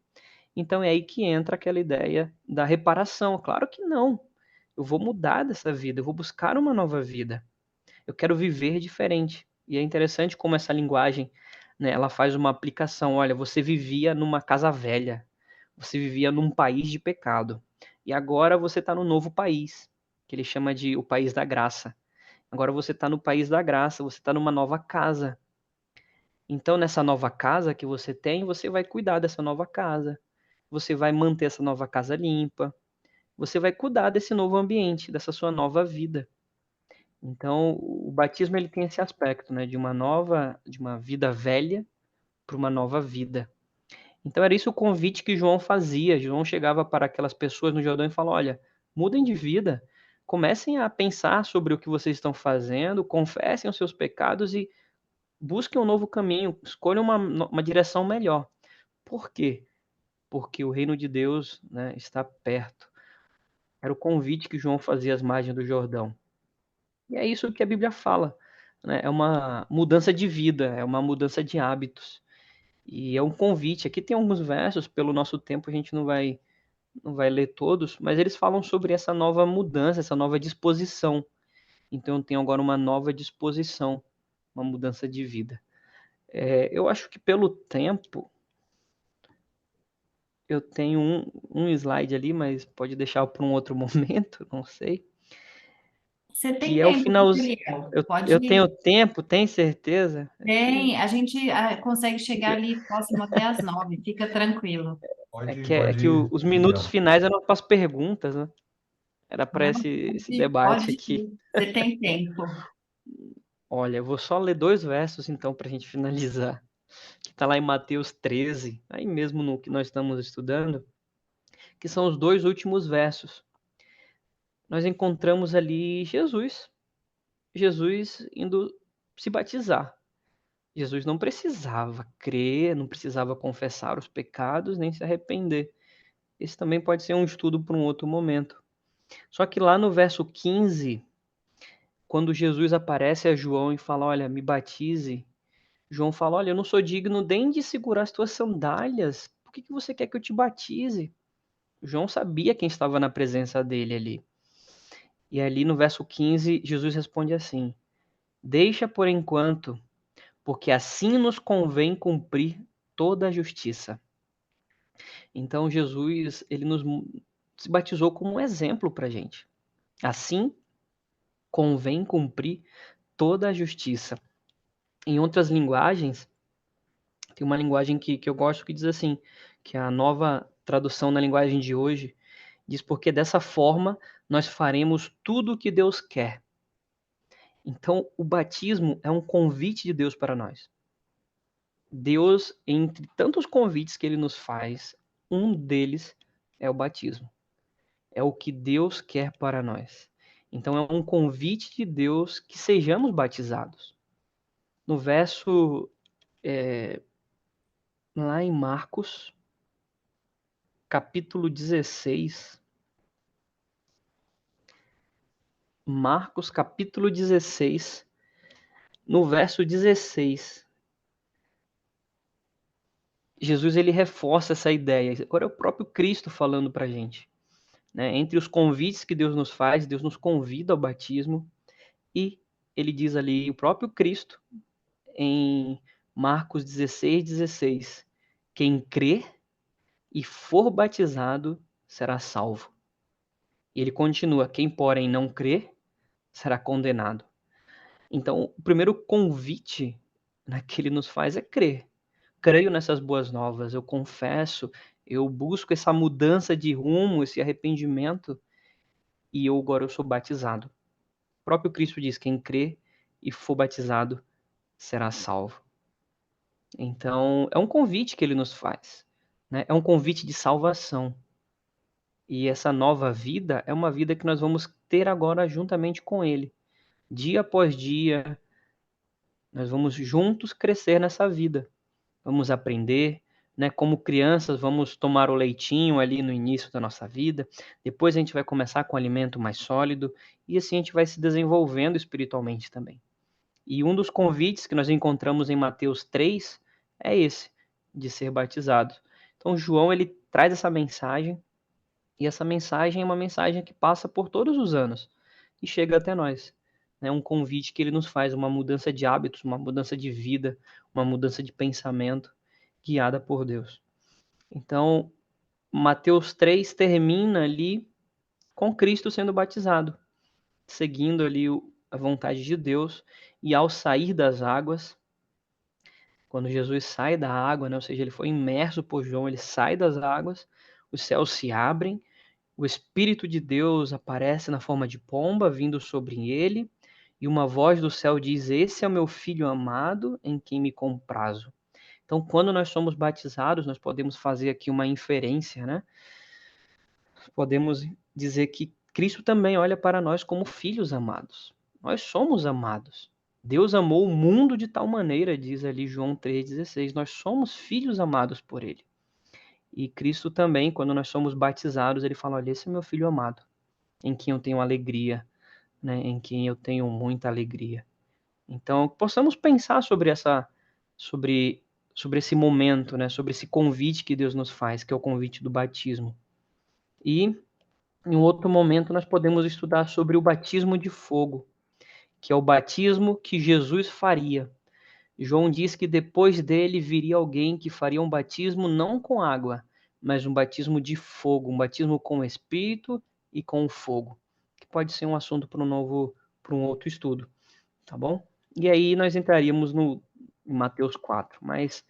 Speaker 3: Então é aí que entra aquela ideia da reparação. Claro que não. Eu vou mudar dessa vida, eu vou buscar uma nova vida. Eu quero viver diferente. E é interessante como essa linguagem, né, ela faz uma aplicação. Olha, você vivia numa casa velha, você vivia num país de pecado. E agora você está no novo país, que ele chama de o país da graça. Agora você está no país da graça, você está numa nova casa. Então, nessa nova casa que você tem, você vai cuidar dessa nova casa. Você vai manter essa nova casa limpa. Você vai cuidar desse novo ambiente, dessa sua nova vida. Então, o batismo ele tem esse aspecto, né, de uma vida velha para uma nova vida. Então, era isso o convite que João fazia. João chegava para aquelas pessoas no Jordão e falava: olha, mudem de vida. Comecem a pensar sobre o que vocês estão fazendo, confessem os seus pecados e busquem um novo caminho, escolham uma direção melhor. Por quê? Porque o reino de Deus, né, está perto. Era o convite que João fazia às margens do Jordão. E é isso que a Bíblia fala, né? É uma mudança de vida, é uma mudança de hábitos. E é um convite. Aqui tem alguns versos, pelo nosso tempo a gente não vai ler todos, mas eles falam sobre essa nova mudança, essa nova disposição. Então eu tenho agora uma nova disposição, uma mudança de vida. Eu acho que pelo tempo eu tenho um slide ali, mas pode deixar para um outro momento, não sei.
Speaker 1: Você tem
Speaker 3: Que é o
Speaker 1: tempo,
Speaker 3: finalzinho.
Speaker 1: Gabriel?
Speaker 3: Eu tenho tempo, tem certeza?
Speaker 1: Tem, a gente consegue chegar ali próximo até às 9, fica tranquilo.
Speaker 3: É que
Speaker 4: Pode
Speaker 3: os
Speaker 4: ir,
Speaker 3: minutos
Speaker 4: Gabriel.
Speaker 3: finais eram para as perguntas, né? Era para
Speaker 1: Não,
Speaker 3: esse
Speaker 1: pode,
Speaker 3: debate
Speaker 1: pode
Speaker 3: aqui.
Speaker 1: ir. Você tem tempo.
Speaker 3: Olha, eu vou só ler 2 versos então para a gente finalizar. Que está lá em Mateus 13, aí mesmo no que nós estamos estudando, que são os 2 últimos versos. Nós encontramos ali Jesus indo se batizar. Jesus não precisava crer, não precisava confessar os pecados, nem se arrepender. Esse também pode ser um estudo para um outro momento. Só que lá no verso 15, quando Jesus aparece a João e fala: olha, me batize, João fala: olha, eu não sou digno nem de segurar as tuas sandálias, por que você quer que eu te batize? João sabia quem estava na presença dele ali. E ali no verso 15, Jesus responde assim: deixa por enquanto, porque assim nos convém cumprir toda a justiça. Então Jesus, ele se batizou como um exemplo para a gente. Assim, convém cumprir toda a justiça. Em outras linguagens, tem uma linguagem que eu gosto que diz assim, que a nova tradução na linguagem de hoje diz: porque dessa forma nós faremos tudo o que Deus quer. Então, o batismo é um convite de Deus para nós. Deus, entre tantos convites que ele nos faz, um deles é o batismo. É o que Deus quer para nós. Então, é um convite de Deus que sejamos batizados. No verso, lá em Marcos, capítulo 16. Marcos, capítulo 16, no verso 16. Jesus, ele reforça essa ideia. Agora é o próprio Cristo falando para a gente. Né? Entre os convites que Deus nos faz, Deus nos convida ao batismo. E ele diz ali, o próprio Cristo, em Marcos 16, 16. Quem crer e for batizado será salvo. E ele continua, quem porém não crer será condenado. Então, o primeiro convite, né, que ele nos faz é crer. Creio nessas boas novas, eu confesso, eu busco essa mudança de rumo, esse arrependimento, e agora eu sou batizado. O próprio Cristo diz, quem crê e for batizado será salvo. Então, é um convite que ele nos faz, né? É um convite de salvação. E essa nova vida é uma vida que nós vamos ter agora juntamente com ele. Dia após dia, nós vamos juntos crescer nessa vida. Vamos aprender, né? Como crianças, vamos tomar o leitinho ali no início da nossa vida. Depois a gente vai começar com um alimento mais sólido e assim a gente vai se desenvolvendo espiritualmente também. E um dos convites que nós encontramos em Mateus 3 é esse, de ser batizado. Então João, ele traz essa mensagem, e essa mensagem é uma mensagem que passa por todos os anos e chega até nós. É um convite que ele nos faz, uma mudança de hábitos, uma mudança de vida, uma mudança de pensamento guiada por Deus. Então, Mateus 3 termina ali com Cristo sendo batizado, seguindo ali a vontade de Deus, e ao sair das águas, quando Jesus sai da água, né, ou seja, ele foi imerso por João, ele sai das águas, os céus se abrem, o Espírito de Deus aparece na forma de pomba, vindo sobre ele, e uma voz do céu diz: esse é o meu filho amado, em quem me comprazo. Então, quando nós somos batizados, nós podemos fazer aqui uma inferência, né? Podemos dizer que Cristo também olha para nós como filhos amados. Nós somos amados. Deus amou o mundo de tal maneira, diz ali João 3,16. Nós somos filhos amados por ele. E Cristo também, quando nós somos batizados, ele fala: olha, esse é meu filho amado, em quem eu tenho alegria, né? Em quem eu tenho muita alegria. Então, possamos pensar sobre esse momento, né? Sobre esse convite que Deus nos faz, que é o convite do batismo. E em um outro momento nós podemos estudar sobre o batismo de fogo, que é o batismo que Jesus faria. João diz que depois dele viria alguém que faria um batismo não com água, mas um batismo de fogo, um batismo com o Espírito e com o fogo, que pode ser um assunto para um outro estudo, tá bom? E aí nós entraríamos em Mateus 4, mas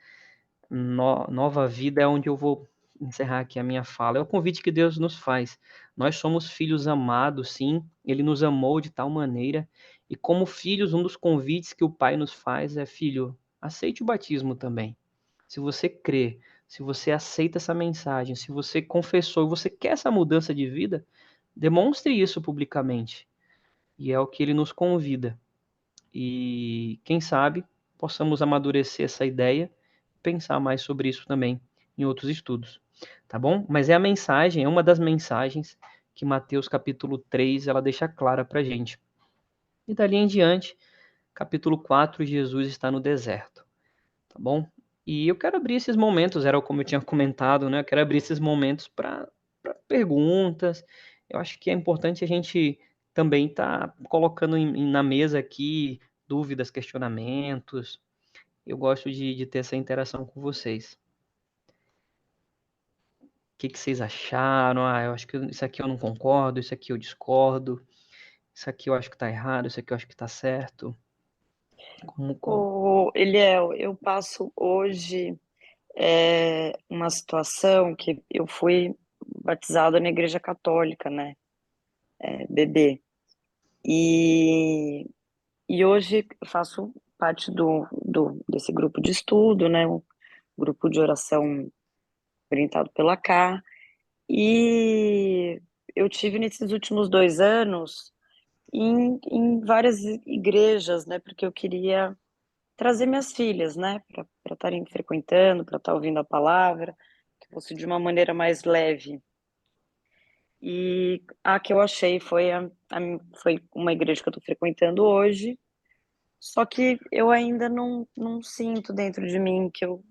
Speaker 3: nova vida é onde eu vou encerrar aqui a minha fala. É o convite que Deus nos faz. Nós somos filhos amados, sim. Ele nos amou de tal maneira. E como filhos, um dos convites que o Pai nos faz é: filho, aceite o batismo também. Se você crê, se você aceita essa mensagem, se você confessou e você quer essa mudança de vida, demonstre isso publicamente. E é o que ele nos convida. E quem sabe possamos amadurecer essa ideia, pensar mais sobre isso também em outros estudos, tá bom? Mas é a mensagem, é uma das mensagens que Mateus capítulo 3 ela deixa clara para a gente. E dali em diante, capítulo 4, Jesus está no deserto, tá bom? E eu quero abrir esses momentos, era como eu tinha comentado, né? Eu quero abrir esses momentos para perguntas. Eu acho que é importante a gente também estar colocando na mesa aqui dúvidas, questionamentos. Eu gosto de ter essa interação com vocês. que vocês acharam? Ah, eu acho que isso aqui eu não concordo, isso aqui eu discordo, isso aqui eu acho que tá errado, isso aqui eu acho que tá certo.
Speaker 5: Eliel, eu passo hoje uma situação que eu fui batizada na Igreja Católica, né? Bebê. E hoje eu faço parte desse grupo de estudo, né? Um grupo de oração orientado pela Cá. E eu tive nesses últimos 2 anos em várias igrejas, né? Porque eu queria trazer minhas filhas, né? Para estarem frequentando, para estar ouvindo a palavra, que fosse de uma maneira mais leve. E a que eu achei foi uma igreja que eu estou frequentando hoje, só que eu ainda não sinto dentro de mim que eu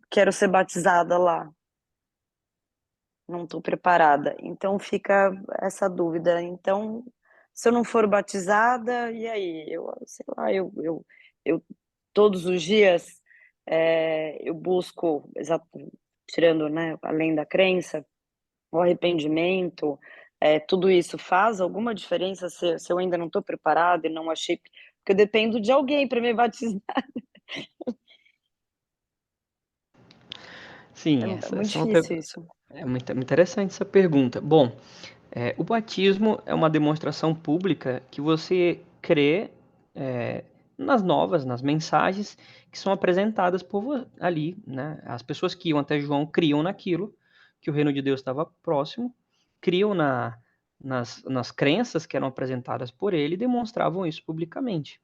Speaker 5: quero ser batizada lá. Não estou preparada. Então fica essa dúvida. Então, se eu não for batizada, e aí? Eu, sei lá, eu todos os dias eu busco, tirando, né, além da crença, o arrependimento, tudo isso faz alguma diferença se eu ainda não estou preparada e não achei. Porque eu dependo de alguém para me batizar.
Speaker 3: Sim,
Speaker 5: É
Speaker 3: essa
Speaker 5: muito
Speaker 3: é uma
Speaker 5: difícil isso.
Speaker 3: é muito interessante essa pergunta. Bom, o batismo é uma demonstração pública que você crê nas mensagens que são apresentadas ali, né? As pessoas que iam até João criam naquilo, que o reino de Deus estava próximo, criam nas crenças que eram apresentadas por ele e demonstravam isso publicamente.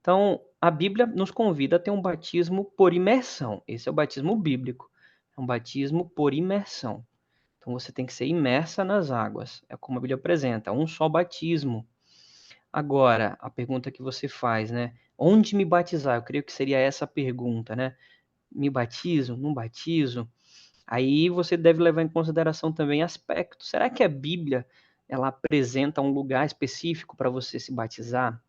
Speaker 3: Então, a Bíblia nos convida a ter um batismo por imersão. Esse é o batismo bíblico. É um batismo por imersão. Então você tem que ser imersa nas águas. É como a Bíblia apresenta, um só batismo. Agora, a pergunta que você faz, né? Onde me batizar? Eu creio que seria essa a pergunta, né? Me batizo? Não batizo? Aí você deve levar em consideração também aspectos. Será que a Bíblia ela apresenta um lugar específico para você se batizar?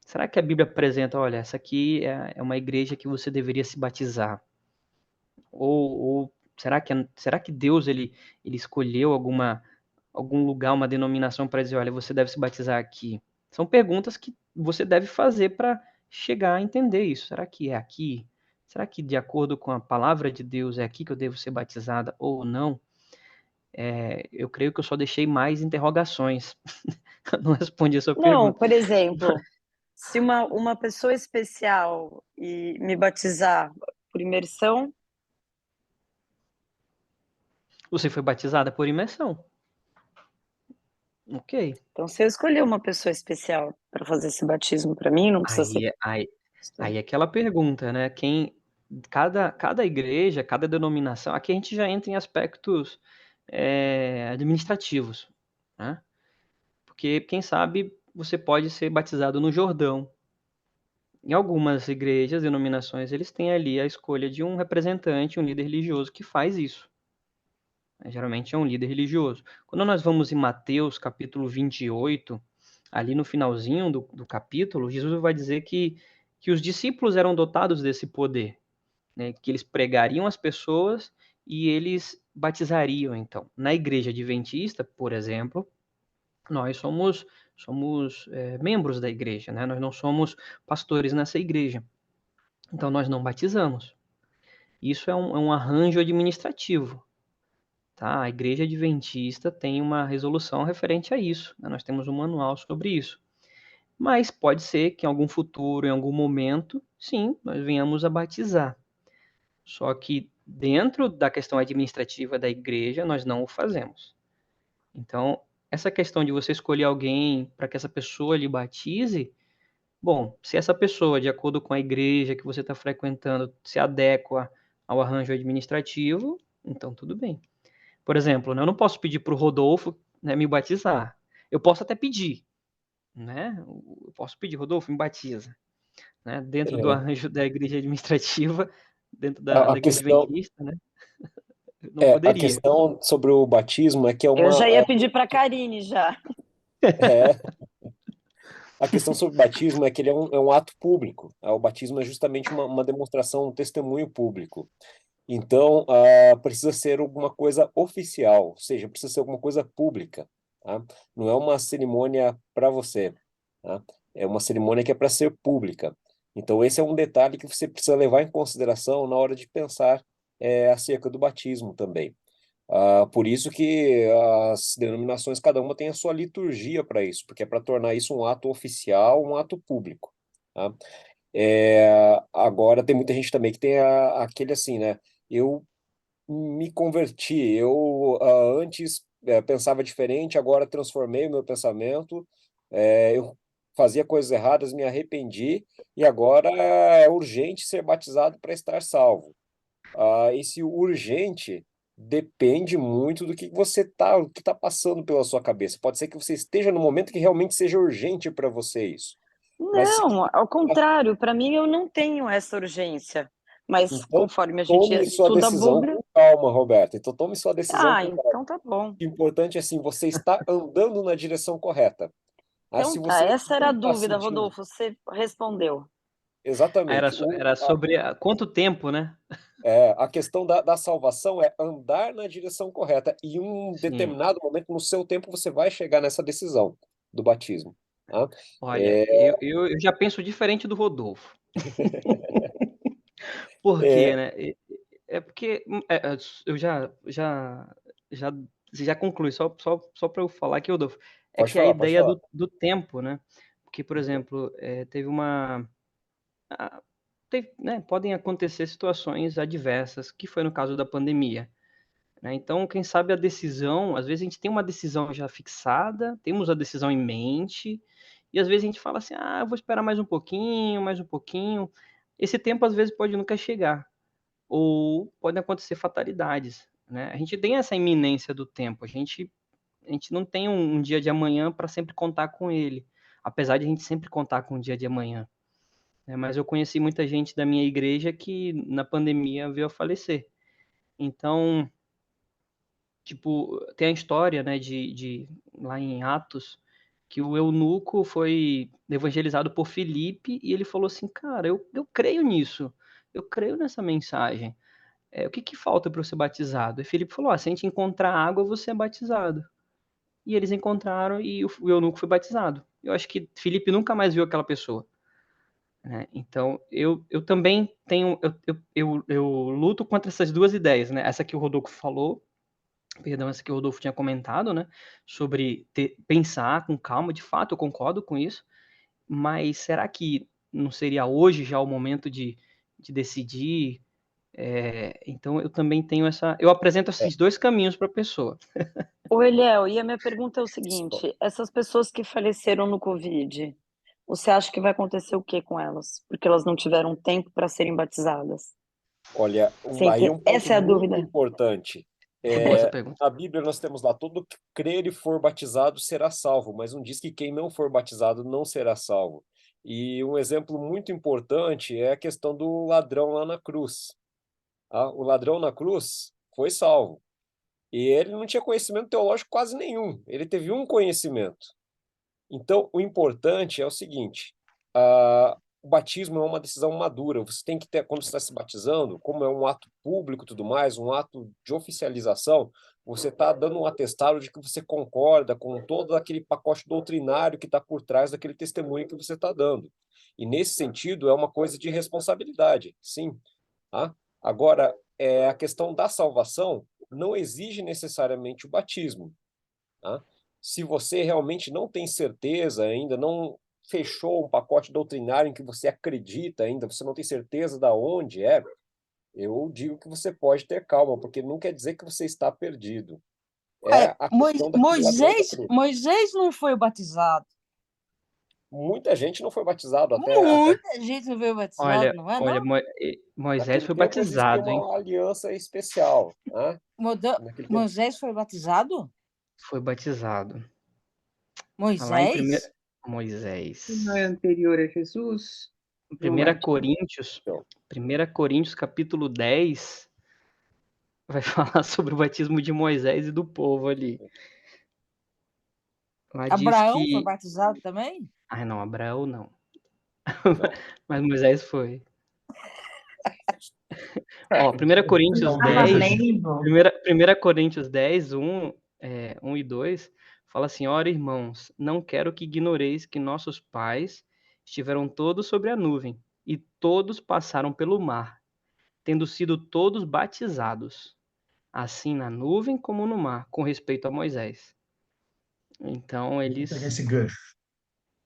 Speaker 3: Será que a Bíblia apresenta, olha, essa aqui é uma igreja que você deveria se batizar? Ou será que Deus ele escolheu algum lugar, uma denominação para dizer, olha, você deve se batizar aqui? São perguntas que você deve fazer para chegar a entender isso. Será que é aqui? Será que de acordo com a palavra de Deus é aqui que eu devo ser batizada ou não? Eu creio que eu só deixei mais interrogações. Eu não respondi a sua
Speaker 5: Não,
Speaker 3: pergunta.
Speaker 5: por exemplo, se uma pessoa especial e me batizar por imersão,
Speaker 3: Você foi batizada por imersão. Ok.
Speaker 5: então se eu escolher uma pessoa especial para fazer esse batismo para mim, não precisa ser.
Speaker 3: Aí é aquela pergunta, né? Cada igreja, cada denominação, aqui a gente já entra em aspectos administrativos, né? Porque, quem sabe, você pode ser batizado no Jordão. Em algumas igrejas, denominações, eles têm ali a escolha de um representante, um líder religioso que faz isso. Geralmente é um líder religioso. Quando nós vamos em Mateus capítulo 28, ali no finalzinho do capítulo, Jesus vai dizer que os discípulos eram dotados desse poder, né? Que eles pregariam às pessoas e eles batizariam, então. Na igreja adventista, por exemplo, nós somos membros da igreja, né? Nós não somos pastores nessa igreja. Então, nós não batizamos. Isso é um arranjo administrativo. Tá? A igreja adventista tem uma resolução referente a isso, né? Nós temos um manual sobre isso. Mas pode ser que em algum futuro, em algum momento, sim, nós venhamos a batizar. Só que dentro da questão administrativa da igreja, nós não o fazemos. Então, essa questão de você escolher alguém para que essa pessoa lhe batize, bom, se essa pessoa, de acordo com a igreja que você está frequentando, se adequa ao arranjo administrativo, então tudo bem. Por exemplo, né, eu não posso pedir para o Rodolfo, né, me batizar. Eu posso até pedir, né? Eu posso pedir, Rodolfo, me batiza. Né? Dentro do
Speaker 7: É,
Speaker 3: arranjo da igreja administrativa, dentro
Speaker 7: a
Speaker 3: da igreja
Speaker 7: questão,
Speaker 3: adventista, né? Eu não
Speaker 7: a
Speaker 3: poderia.
Speaker 7: questão sobre o batismo é que é
Speaker 5: Eu já
Speaker 7: uma,
Speaker 5: ia pedir para a Karine já.
Speaker 7: é, a questão sobre o batismo é que ele é um ato público. O batismo é justamente uma demonstração, um testemunho público. Então, precisa ser alguma coisa oficial, ou seja, precisa ser alguma coisa pública, tá? Não é uma cerimônia para você, tá? É uma cerimônia que é para ser pública. Então, esse é um detalhe que você precisa levar em consideração na hora de pensar acerca do batismo também. Por isso que as denominações, cada uma tem a sua liturgia para isso, porque é para tornar isso um ato oficial, um ato público, tá? Agora, tem muita gente também que tem aquele assim, né? Eu me converti, eu antes pensava diferente, agora transformei o meu pensamento, eu fazia coisas erradas, me arrependi, e agora é urgente ser batizado para estar salvo. Esse urgente depende muito do que você o que está passando pela sua cabeça. Pode ser que você esteja no momento que realmente seja urgente para você isso. Mas se
Speaker 5: Não, ao contrário, para mim eu não tenho essa urgência. Mas
Speaker 7: então,
Speaker 5: conforme a gente
Speaker 7: tome sua
Speaker 5: estuda a
Speaker 7: decisão
Speaker 5: Bíblia,
Speaker 7: com calma, Roberto. Então, tome sua decisão com calma.
Speaker 5: então tá bom.
Speaker 7: O importante é assim, você está andando na direção correta.
Speaker 5: Então
Speaker 7: Se
Speaker 5: tá,
Speaker 7: você
Speaker 5: essa era
Speaker 7: não
Speaker 5: a
Speaker 7: está
Speaker 5: dúvida,
Speaker 7: sentindo
Speaker 5: Rodolfo, você respondeu.
Speaker 3: Era,
Speaker 7: exatamente,
Speaker 3: era sobre quanto tempo, né?
Speaker 7: a questão da salvação é andar na direção correta. E em um
Speaker 3: Sim.
Speaker 7: determinado momento, no seu tempo, você vai chegar nessa decisão do batismo. Tá?
Speaker 3: Olha, eu já penso diferente do Rodolfo. Por quê,
Speaker 7: É,
Speaker 3: né? É porque eu já, você já conclui, só para eu falar aqui, Rodolfo, é
Speaker 7: pode
Speaker 3: que a
Speaker 7: falar, pode
Speaker 3: ideia
Speaker 7: falar.
Speaker 3: do tempo, né? Porque, por
Speaker 7: Uhum.
Speaker 3: exemplo, teve uma. Né, podem acontecer situações adversas, que foi no caso da pandemia. Né? Então, quem sabe a decisão, às vezes a gente tem uma decisão já fixada, temos a decisão em mente, e às vezes a gente fala assim, eu vou esperar mais um pouquinho, mais um pouquinho. Esse tempo às vezes pode nunca chegar, ou podem acontecer fatalidades. Né? A gente tem essa iminência do tempo, a gente não tem um dia de amanhã para sempre contar com ele, apesar de a gente sempre contar com o dia de amanhã. Né? Mas eu conheci muita gente da minha igreja que na pandemia veio a falecer. Então, tipo, tem a história, né, lá em Atos, que o eunuco foi evangelizado por Filipe e ele falou assim, cara, eu creio nisso, eu creio nessa mensagem. O que que falta para eu ser batizado? E Filipe falou, se a gente encontrar água, você é batizado. E eles encontraram e o eunuco foi batizado. Eu acho que Filipe nunca mais viu aquela pessoa. Né? Então, eu também tenho, eu luto contra essas duas ideias, né? Essa que o Rodolfo falou, perdão, essa que o Rodolfo tinha comentado, né? Sobre pensar com calma, de fato, eu concordo com isso, mas será que não seria hoje já o momento de decidir? Então eu também tenho eu apresento
Speaker 7: É,
Speaker 3: esses dois caminhos para a pessoa.
Speaker 5: Ô, Eliel, e a minha pergunta é o seguinte: essas pessoas que faleceram no Covid, você acha que vai acontecer o que com elas? Porque elas não tiveram tempo para serem batizadas.
Speaker 7: olha, aí é um ponto
Speaker 5: Essa é a
Speaker 7: muito
Speaker 5: dúvida.
Speaker 7: importante.
Speaker 3: Foi boa essa pergunta.
Speaker 7: Na Bíblia nós temos lá, todo que crer e for batizado será salvo, mas não diz que quem não for batizado não será salvo. E um exemplo muito importante é a questão do ladrão lá na cruz. O ladrão na cruz foi salvo. E ele não tinha conhecimento teológico quase nenhum. Ele teve um conhecimento. Então, o importante é o seguinte: o batismo é uma decisão madura. Você tem que ter, quando você está se batizando, como é um ato público e tudo mais, um ato de oficialização, você está dando um atestado de que você concorda com todo aquele pacote doutrinário que está por trás daquele testemunho que você está dando. E, nesse sentido, é uma coisa de responsabilidade, sim. Tá? Agora, a questão da salvação não exige necessariamente o batismo. Tá? Se você realmente não tem certeza ainda, não fechou um pacote doutrinário em que você acredita ainda, você não tem certeza da onde eu digo que você pode ter calma, porque não quer dizer que você está perdido. É a questão daquele ladrão da cruz.
Speaker 6: Moisés não foi batizado.
Speaker 7: Muita gente não foi batizado até
Speaker 6: Muita gente não foi batizado,
Speaker 3: Olha,
Speaker 6: não é,
Speaker 3: olha,
Speaker 6: não?
Speaker 3: Moisés
Speaker 7: naquele
Speaker 3: foi
Speaker 7: tempo existia
Speaker 3: batizado, hein?
Speaker 7: uma aliança especial, né? Naquele tempo.
Speaker 6: Moisés foi batizado?
Speaker 3: Foi batizado. Lá em primeiro
Speaker 6: Moisés?
Speaker 2: Não é
Speaker 3: Moisés.
Speaker 2: anterior a Jesus? João
Speaker 3: 1
Speaker 2: Batista.
Speaker 3: Coríntios,
Speaker 7: Então,
Speaker 3: 1 Coríntios capítulo 10 vai falar sobre o batismo de Moisés e do povo ali. Lá diz
Speaker 6: Abraão foi
Speaker 3: que.
Speaker 6: batizado também?
Speaker 3: Ai, não, Abraão não.
Speaker 7: não.
Speaker 3: Mas Moisés foi. Ó, 1 Coríntios
Speaker 1: Estava
Speaker 3: 10,
Speaker 1: lendo.
Speaker 3: 1 Coríntios 10, 1 e 2, fala assim: Ora, irmãos, não quero que ignoreis que nossos pais estiveram todos sobre a nuvem, e todos passaram pelo mar, tendo sido todos batizados, assim na nuvem como no mar, com respeito a Moisés. Então,
Speaker 4: Vou pegar
Speaker 3: eles...
Speaker 4: esse gancho.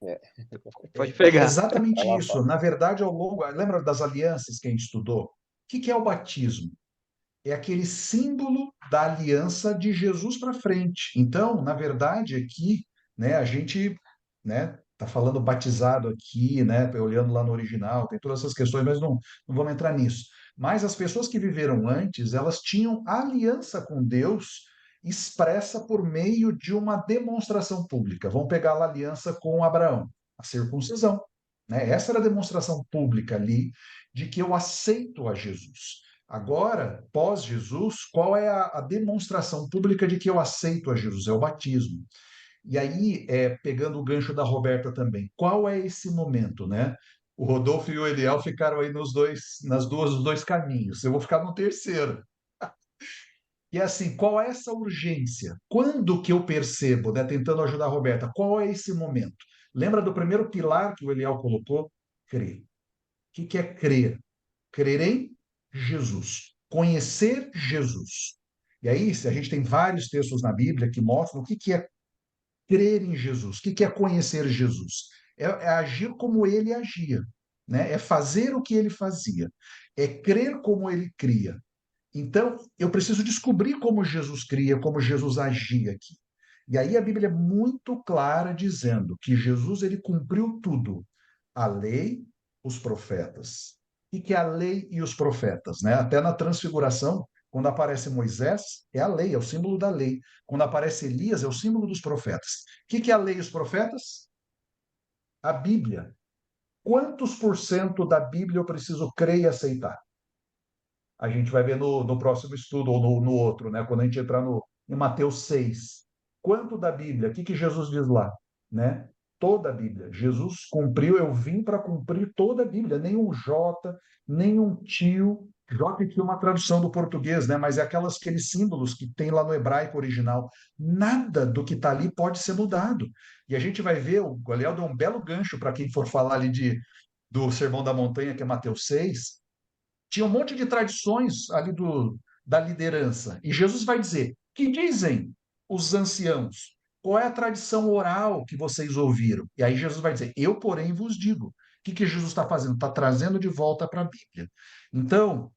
Speaker 7: É.
Speaker 3: Pode
Speaker 4: É
Speaker 3: pegar.
Speaker 4: exatamente
Speaker 7: Vai lá,
Speaker 4: isso.
Speaker 7: Fábio.
Speaker 4: Na verdade, ao longo, lembra das alianças que a gente estudou? O que é o batismo? É aquele símbolo da aliança de Jesus para frente. Então, na verdade, aqui, né, a gente, né, tá falando batizado aqui, né, olhando lá no original, tem todas essas questões, mas não vamos entrar nisso. Mas as pessoas que viveram antes, elas tinham aliança com Deus expressa por meio de uma demonstração pública. Vamos pegar lá a aliança com Abraão, a circuncisão, né? Essa era a demonstração pública ali de que eu aceito a Jesus. Agora, pós-Jesus, qual é a demonstração pública de que eu aceito a Jesus? É o batismo. E aí, pegando o gancho da Roberta também, qual é esse momento, né? O Rodolfo e o Eliel ficaram aí nos dois caminhos. Eu vou ficar no terceiro. E assim, qual é essa urgência? Quando que eu percebo, né, tentando ajudar a Roberta, qual é esse momento? Lembra do primeiro pilar que o Eliel colocou? Crer. O que é crer? Crer em Jesus, conhecer Jesus. E aí, se a gente tem vários textos na Bíblia que mostram o que é crer em Jesus, o que é conhecer Jesus. É agir como ele agia, né? É fazer o que ele fazia, é crer como ele cria. Então, eu preciso descobrir como Jesus cria, como Jesus agia aqui. E aí a Bíblia é muito clara dizendo que Jesus ele cumpriu tudo, a lei, os profetas. O que é a lei e os profetas, né? Até na transfiguração, quando aparece Moisés, é a lei, é o símbolo da lei. Quando aparece Elias, é o símbolo dos profetas. O que é a lei e os profetas? A Bíblia. Quantos por cento da Bíblia eu preciso crer e aceitar? A gente vai ver no próximo estudo, ou no outro, né? Quando a gente entrar em Mateus 6. Quanto da Bíblia? O que Jesus diz lá? Né? Toda a Bíblia. Jesus cumpriu, eu vim para cumprir toda a Bíblia. Nenhum J, nenhum tio. J aqui é uma tradução do português, né? Mas é aqueles símbolos que tem lá no hebraico original. Nada do que está ali pode ser mudado. E a gente vai ver, o Goliel deu um belo gancho para quem for falar ali do Sermão da Montanha, que é Mateus 6. Tinha um monte de tradições ali da liderança. E Jesus vai dizer: que dizem os anciãos? Qual é a tradição oral que vocês ouviram? E aí Jesus vai dizer: eu, porém, vos digo. O que Jesus está fazendo? Está trazendo de volta para a Bíblia. Então,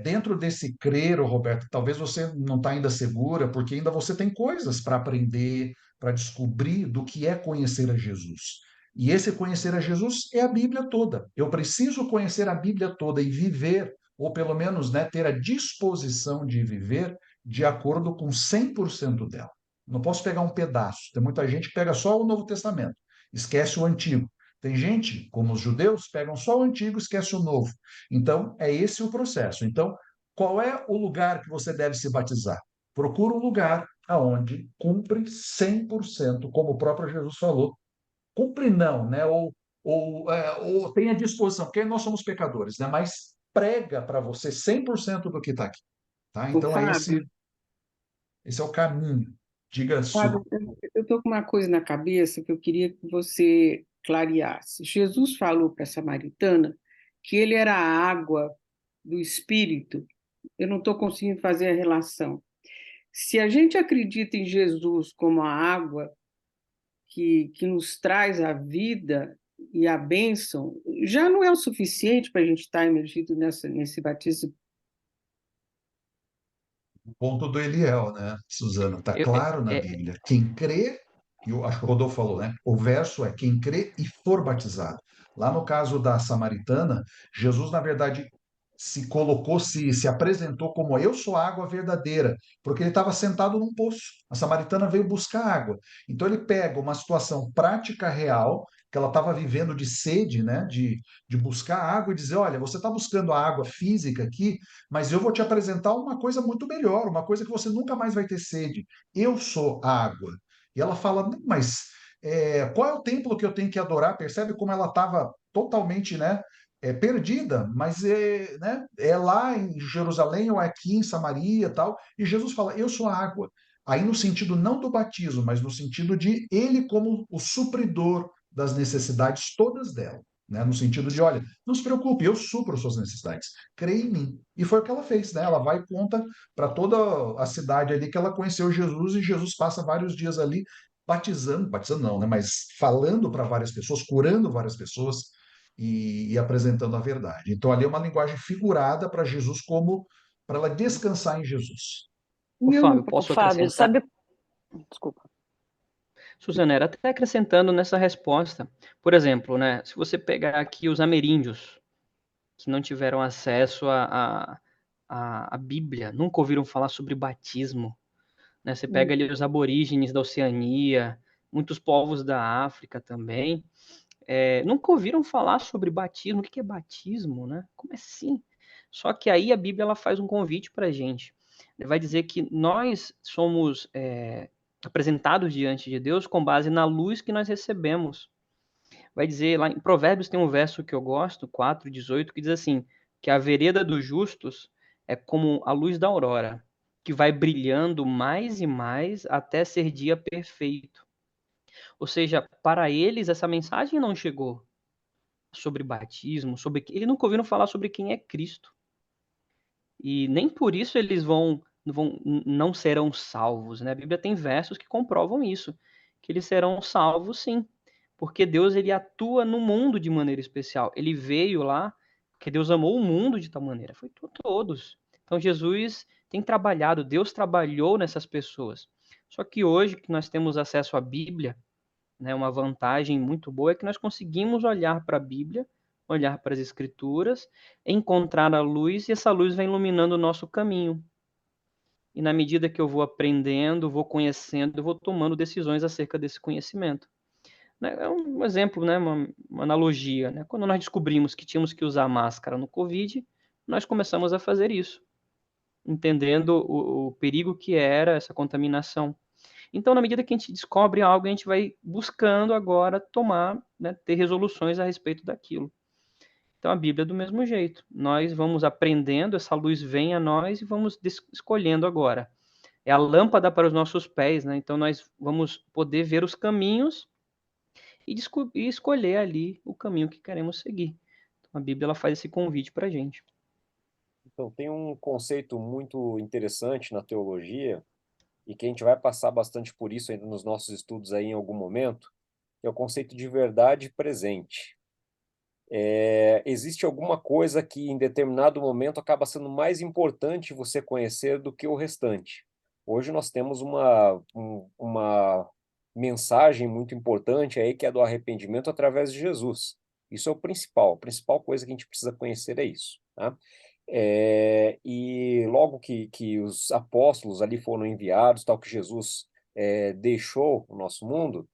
Speaker 4: dentro desse crer, Roberto, talvez você não está ainda segura, porque ainda você tem coisas para aprender, para descobrir do que é conhecer a Jesus. E esse conhecer a Jesus é a Bíblia toda. Eu preciso conhecer a Bíblia toda e viver, ou pelo menos, né, ter a disposição de viver de acordo com 100% dela. Não posso pegar um pedaço. Tem muita gente que pega só o Novo Testamento, esquece o Antigo. Tem gente, como os judeus, pegam só o Antigo, esquece o Novo. Então, é esse o processo. Então, qual é o lugar que você deve se batizar? Procura um lugar aonde cumpre 100%, como o próprio Jesus falou, cumpre não, né? Ou tem a disposição, porque nós somos pecadores, né? Mas prega para você 100% do que está aqui, tá?
Speaker 2: O
Speaker 4: Então
Speaker 2: Fábio,
Speaker 4: esse é o caminho. Diga, Su.
Speaker 2: Fábio, eu estou com uma coisa na cabeça que eu queria que você clareasse. Jesus falou para a samaritana que ele era a água do Espírito. Eu não estou conseguindo fazer a relação. Se a gente acredita em Jesus como a água que nos traz a vida e a bênção, já não é o suficiente para a gente estar imergido nesse batismo.
Speaker 4: O ponto do Eliel, né, Suzana? Está
Speaker 3: Eu,
Speaker 4: claro na
Speaker 3: é,
Speaker 4: Bíblia. Quem crê, e eu acho que o Rodolfo falou, né? O verso é quem crê e for batizado. Lá no caso da samaritana, Jesus, na verdade, se colocou, se apresentou como eu sou a água verdadeira, porque ele estava sentado num poço. A samaritana veio buscar água. Então ele pega uma situação prática real, que ela estava vivendo de sede, né? De buscar água e dizer: olha, você está buscando a água física aqui, mas eu vou te apresentar uma coisa muito melhor, uma coisa que você nunca mais vai ter sede. Eu sou a água. E ela fala: não, mas qual é o templo que eu tenho que adorar? Percebe como ela estava totalmente, né? perdida, mas né, é lá em Jerusalém ou é aqui em Samaria e tal. E Jesus fala: Eu sou a água. Aí no sentido não do batismo, mas no sentido de ele como o supridor das necessidades todas dela. Né? No sentido de, olha, não se preocupe, eu supro suas necessidades. Creia em mim. E foi o que ela fez, né? Ela vai e conta para toda a cidade ali que ela conheceu Jesus e Jesus passa vários dias ali batizando não, né? Mas falando para várias pessoas, curando várias pessoas e apresentando a verdade. Então, ali é uma linguagem figurada para Jesus, como para ela descansar em Jesus.
Speaker 3: Ô,
Speaker 2: E eu
Speaker 3: Fábio,
Speaker 2: não
Speaker 5: Ô,
Speaker 3: posso
Speaker 5: Fábio,
Speaker 3: acrescentar?
Speaker 5: sabe... Desculpa.
Speaker 3: Suzana, até acrescentando nessa resposta. Por exemplo, né, se você pegar aqui os ameríndios, que não tiveram acesso à Bíblia, nunca ouviram falar sobre batismo, né? Você pega ali os aborígenes da Oceania, muitos povos da África também, nunca ouviram falar sobre batismo. O que é batismo, né? Como assim? Só que aí a Bíblia ela faz um convite para a gente. Ele vai dizer que nós somos apresentados diante de Deus com base na luz que nós recebemos. Vai dizer, lá em Provérbios tem um verso que eu gosto, 4:18, que diz assim, que a vereda dos justos é como a luz da aurora, que vai brilhando mais e mais até ser dia perfeito. Ou seja, para eles essa mensagem não chegou sobre batismo, eles nunca ouviram falar sobre quem é Cristo. E nem por isso eles não serão salvos, né? A Bíblia tem versos que comprovam isso, que eles serão salvos sim, porque Deus ele atua no mundo de maneira especial. Ele veio lá, porque Deus amou o mundo de tal maneira, foi todos. Então Jesus tem trabalhado, Deus trabalhou nessas pessoas. Só que hoje que nós temos acesso à Bíblia, né, uma vantagem muito boa é que nós conseguimos olhar para a Bíblia, olhar para as Escrituras, encontrar a luz e essa luz vai iluminando o nosso caminho. E na medida que eu vou aprendendo, vou conhecendo, eu vou tomando decisões acerca desse conhecimento. É um exemplo, né, uma analogia. Né? Quando nós descobrimos que tínhamos que usar máscara no Covid, nós começamos a fazer isso, entendendo o perigo que era essa contaminação. Então, na medida que a gente descobre algo, a gente vai buscando agora tomar, né, ter resoluções a respeito daquilo. Então, a Bíblia é do mesmo jeito. Nós vamos aprendendo, essa luz vem a nós e vamos escolhendo agora. É a lâmpada para os nossos pés, né? Então, nós vamos poder ver os caminhos e escolher ali o caminho que queremos seguir. Então, a Bíblia ela faz esse convite para a gente.
Speaker 7: Então, tem um conceito muito interessante na teologia, e que a gente vai passar bastante por isso ainda nos nossos estudos aí em algum momento, que é o conceito de verdade presente. Existe alguma coisa que em determinado momento acaba sendo mais importante você conhecer do que o restante. Hoje nós temos uma mensagem muito importante aí que é do arrependimento através de Jesus. Isso é a principal coisa que a gente precisa conhecer é isso, tá? E logo que os apóstolos ali foram enviados, tal que Jesus deixou o nosso mundo,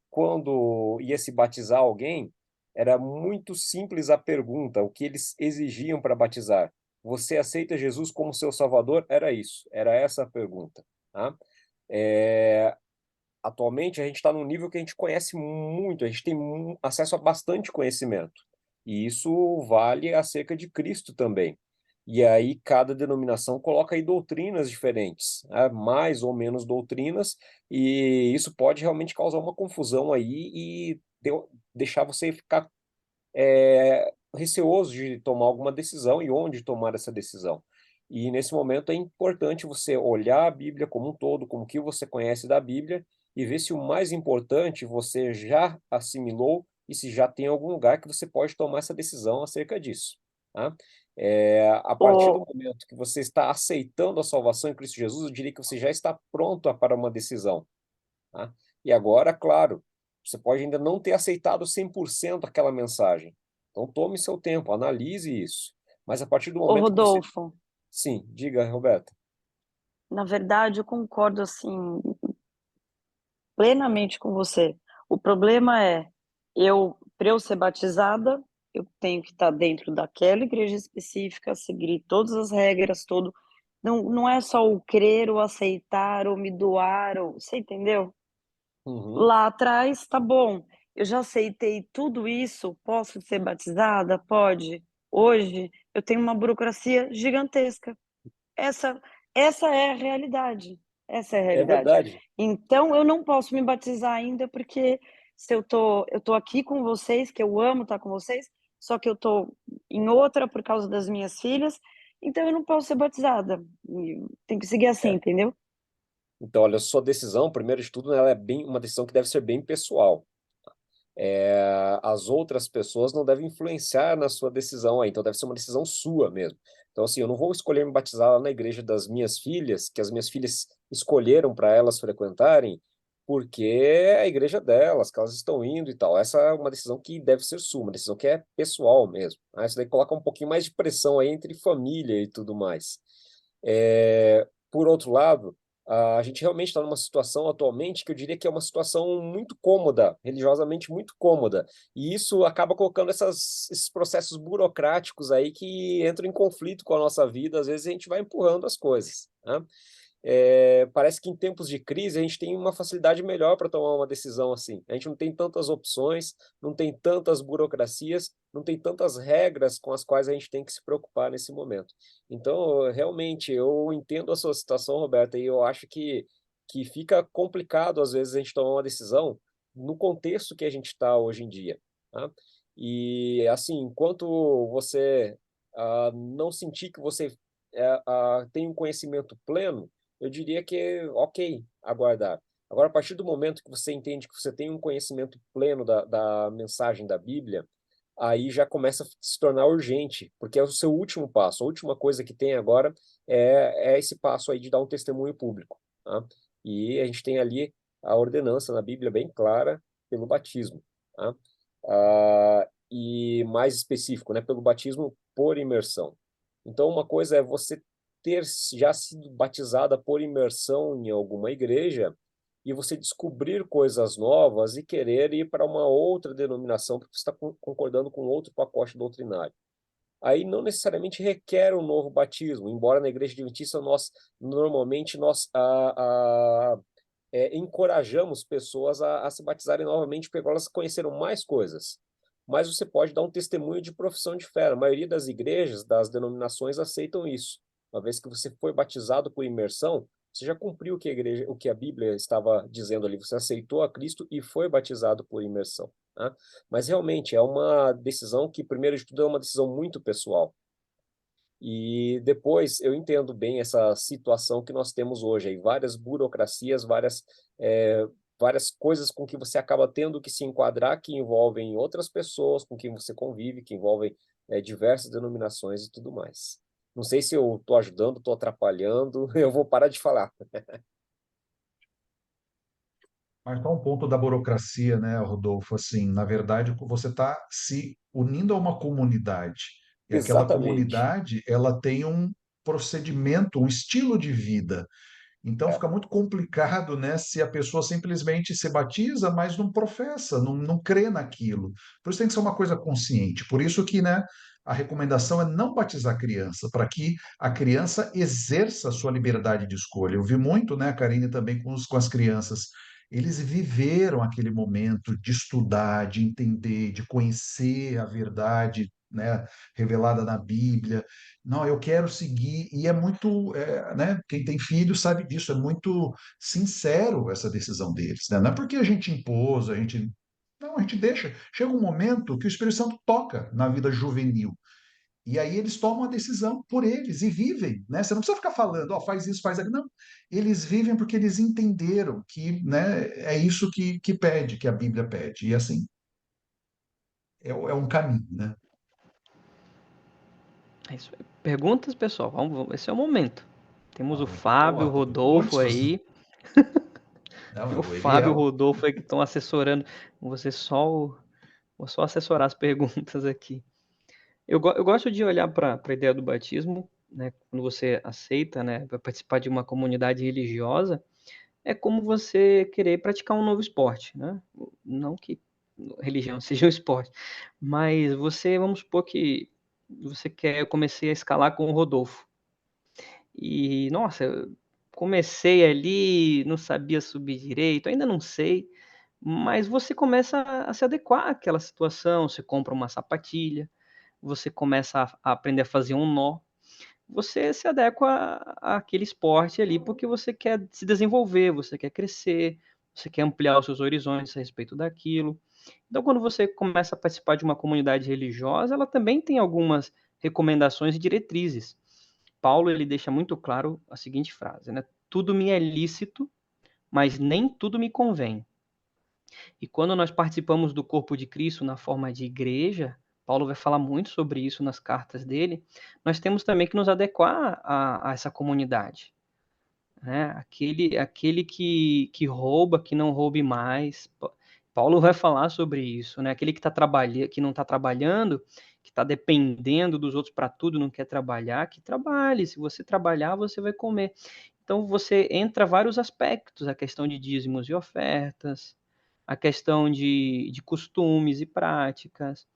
Speaker 7: quando ia se batizar alguém, era muito simples a pergunta, o que eles exigiam para batizar. Você aceita Jesus como seu Salvador? Era isso, era essa a pergunta. Tá? Atualmente, a gente está num nível que a gente conhece muito, a gente tem acesso a bastante conhecimento. E isso vale acerca de Cristo também. E aí, cada denominação coloca aí doutrinas diferentes, né? Mais ou menos doutrinas, e isso pode realmente causar uma confusão aí e deixar você ficar receoso de tomar alguma decisão e onde tomar essa decisão. E nesse momento é importante você olhar a Bíblia como um todo, como que você conhece da Bíblia, e ver se o mais importante você já assimilou e se já tem algum lugar que você pode tomar essa decisão acerca disso. Tá? A partir do
Speaker 5: Ô,
Speaker 7: momento que você está aceitando a salvação em Cristo Jesus, eu diria que você já está pronto para uma decisão. Tá? E agora, claro, você pode ainda não ter aceitado 100% aquela mensagem. Então, tome seu tempo, analise isso. Mas a partir do
Speaker 5: ô,
Speaker 7: momento que você...
Speaker 5: Rodolfo,
Speaker 7: Sim, diga, Roberta.
Speaker 5: na verdade, eu concordo, assim, plenamente com você. O problema é, para eu ser batizada, eu tenho que estar dentro daquela igreja específica, seguir todas as regras, todo. Não é só o crer, o aceitar, ou me doar, ou, você entendeu?
Speaker 7: Uhum.
Speaker 5: Lá atrás, tá bom. eu já aceitei tudo isso, posso ser batizada? Pode. Hoje eu tenho uma burocracia gigantesca. Essa, essa é a realidade. Essa é a
Speaker 7: É
Speaker 5: realidade.
Speaker 7: verdade.
Speaker 5: Então eu não posso me batizar ainda, porque se eu tô aqui com vocês, que eu amo estar com vocês, só que eu tô em outra por causa das minhas filhas, então eu não posso ser batizada. E tem que seguir assim,
Speaker 7: É.
Speaker 5: entendeu?
Speaker 7: Então, olha, sua decisão, primeiro de tudo, ela é bem uma decisão que deve ser bem pessoal. As outras pessoas não devem influenciar na sua decisão aí, então deve ser uma decisão sua mesmo. Então, assim, eu não vou escolher me batizar lá na igreja das minhas filhas, que as minhas filhas escolheram para elas frequentarem, porque é a igreja delas, que elas estão indo e tal. Essa é uma decisão que deve ser sua, uma decisão que é pessoal mesmo. Isso daí coloca um pouquinho mais de pressão aí entre família e tudo mais. Por outro lado, a gente realmente está numa situação atualmente que eu diria que é uma situação muito cômoda, religiosamente muito cômoda, e isso acaba colocando esses processos burocráticos aí que entram em conflito com a nossa vida, às vezes a gente vai empurrando as coisas, né? Parece que em tempos de crise a gente tem uma facilidade melhor para tomar uma decisão assim. A gente não tem tantas opções, não tem tantas burocracias, não tem tantas regras com as quais a gente tem que se preocupar nesse momento. Então, realmente, eu entendo a sua situação, Roberta, e eu acho que fica complicado, às vezes, a gente tomar uma decisão no contexto que a gente está hoje em dia, tá? E, assim, enquanto você não sentir que você tem um conhecimento pleno, eu diria que ok aguardar. Agora, a partir do momento que você entende que você tem um conhecimento pleno da mensagem da Bíblia, aí já começa a se tornar urgente, porque é o seu último passo. A última coisa que tem agora é esse passo aí de dar um testemunho público, tá? E a gente tem ali a ordenança na Bíblia bem clara pelo batismo, tá? E mais específico, né, pelo batismo por imersão. Então, uma coisa é você ter já sido batizada por imersão em alguma igreja e você descobrir coisas novas e querer ir para uma outra denominação porque você está concordando com outro pacote doutrinário. Aí não necessariamente requer um novo batismo, embora na igreja adventista nós encorajamos pessoas a se batizarem novamente porque elas conheceram mais coisas. Mas você pode dar um testemunho de profissão de fé. A maioria das igrejas, das denominações, aceitam isso. Uma vez que você foi batizado por imersão, você já cumpriu o que a Bíblia estava dizendo ali. Você aceitou a Cristo e foi batizado por imersão, tá? Mas realmente é uma decisão que, primeiro de tudo, é uma decisão muito pessoal. E depois eu entendo bem essa situação que nós temos hoje, aí, várias burocracias, várias coisas com que você acaba tendo que se enquadrar, que envolvem outras pessoas com quem você convive, que envolvem diversas denominações e tudo mais. Não sei se eu estou ajudando, estou atrapalhando, eu vou parar de falar.
Speaker 4: Mas só um ponto da burocracia, né, Rodolfo? Assim, na verdade, você está se unindo a uma comunidade. E aquela
Speaker 7: Exatamente.
Speaker 4: comunidade, ela tem um procedimento, um estilo de vida. Então
Speaker 7: É.
Speaker 4: fica muito complicado, né, se a pessoa simplesmente se batiza, mas não professa, não crê naquilo. Por isso tem que ser uma coisa consciente. Por isso que, né, a recomendação é não batizar a criança, para que a criança exerça a sua liberdade de escolha. Eu vi muito, né, Karine, também com as crianças. Eles viveram aquele momento de estudar, de entender, de conhecer a verdade, né, revelada na Bíblia. Não, eu quero seguir, e é muito, né, quem tem filho sabe disso, é muito sincero essa decisão deles, né? Não é porque a gente impôs, não, a gente deixa. Chega um momento que o Espírito Santo toca na vida juvenil, e aí eles tomam a decisão por eles e vivem, né? Você não precisa ficar falando, ó, faz isso, faz aquilo, não. Eles vivem porque eles entenderam que, né, é isso que pede, que a Bíblia pede, e assim, é um caminho, né?
Speaker 3: É isso aí. Perguntas, pessoal? Esse é o momento. Temos o Fábio, o
Speaker 4: Tô com
Speaker 3: Rodolfo
Speaker 4: muitos.
Speaker 3: aí.
Speaker 4: Não,
Speaker 3: O
Speaker 4: o
Speaker 3: Fábio e o
Speaker 4: Eliel.
Speaker 3: Rodolfo aí que estão assessorando. Vou só assessorar as perguntas aqui. Eu gosto de olhar para a ideia do batismo, né? Quando você aceita, né, para participar de uma comunidade religiosa, é como você querer praticar um novo esporte, né? Não que religião seja um esporte, mas vamos supor que eu comecei a escalar com o Rodolfo. E, nossa, eu comecei ali, não sabia subir direito, ainda não sei, mas você começa a se adequar àquela situação, você compra uma sapatilha, você começa a aprender a fazer um nó, você se adequa àquele esporte ali porque você quer se desenvolver, você quer crescer, você quer ampliar os seus horizontes a respeito daquilo. Então, quando você começa a participar de uma comunidade religiosa, ela também tem algumas recomendações e diretrizes. Paulo, ele deixa muito claro a seguinte frase, né? Tudo me é lícito, mas nem tudo me convém. E quando nós participamos do corpo de Cristo na forma de igreja, Paulo vai falar muito sobre isso nas cartas dele, nós temos também que nos adequar a essa comunidade. Né? Aquele que rouba, que não roube mais. Paulo vai falar sobre isso. Né? Aquele que, que não está trabalhando, que está dependendo dos outros para tudo, não quer trabalhar, que trabalhe. Se você trabalhar, você vai comer. Então, você entra vários aspectos, a questão de dízimos e ofertas, a questão de costumes e práticas.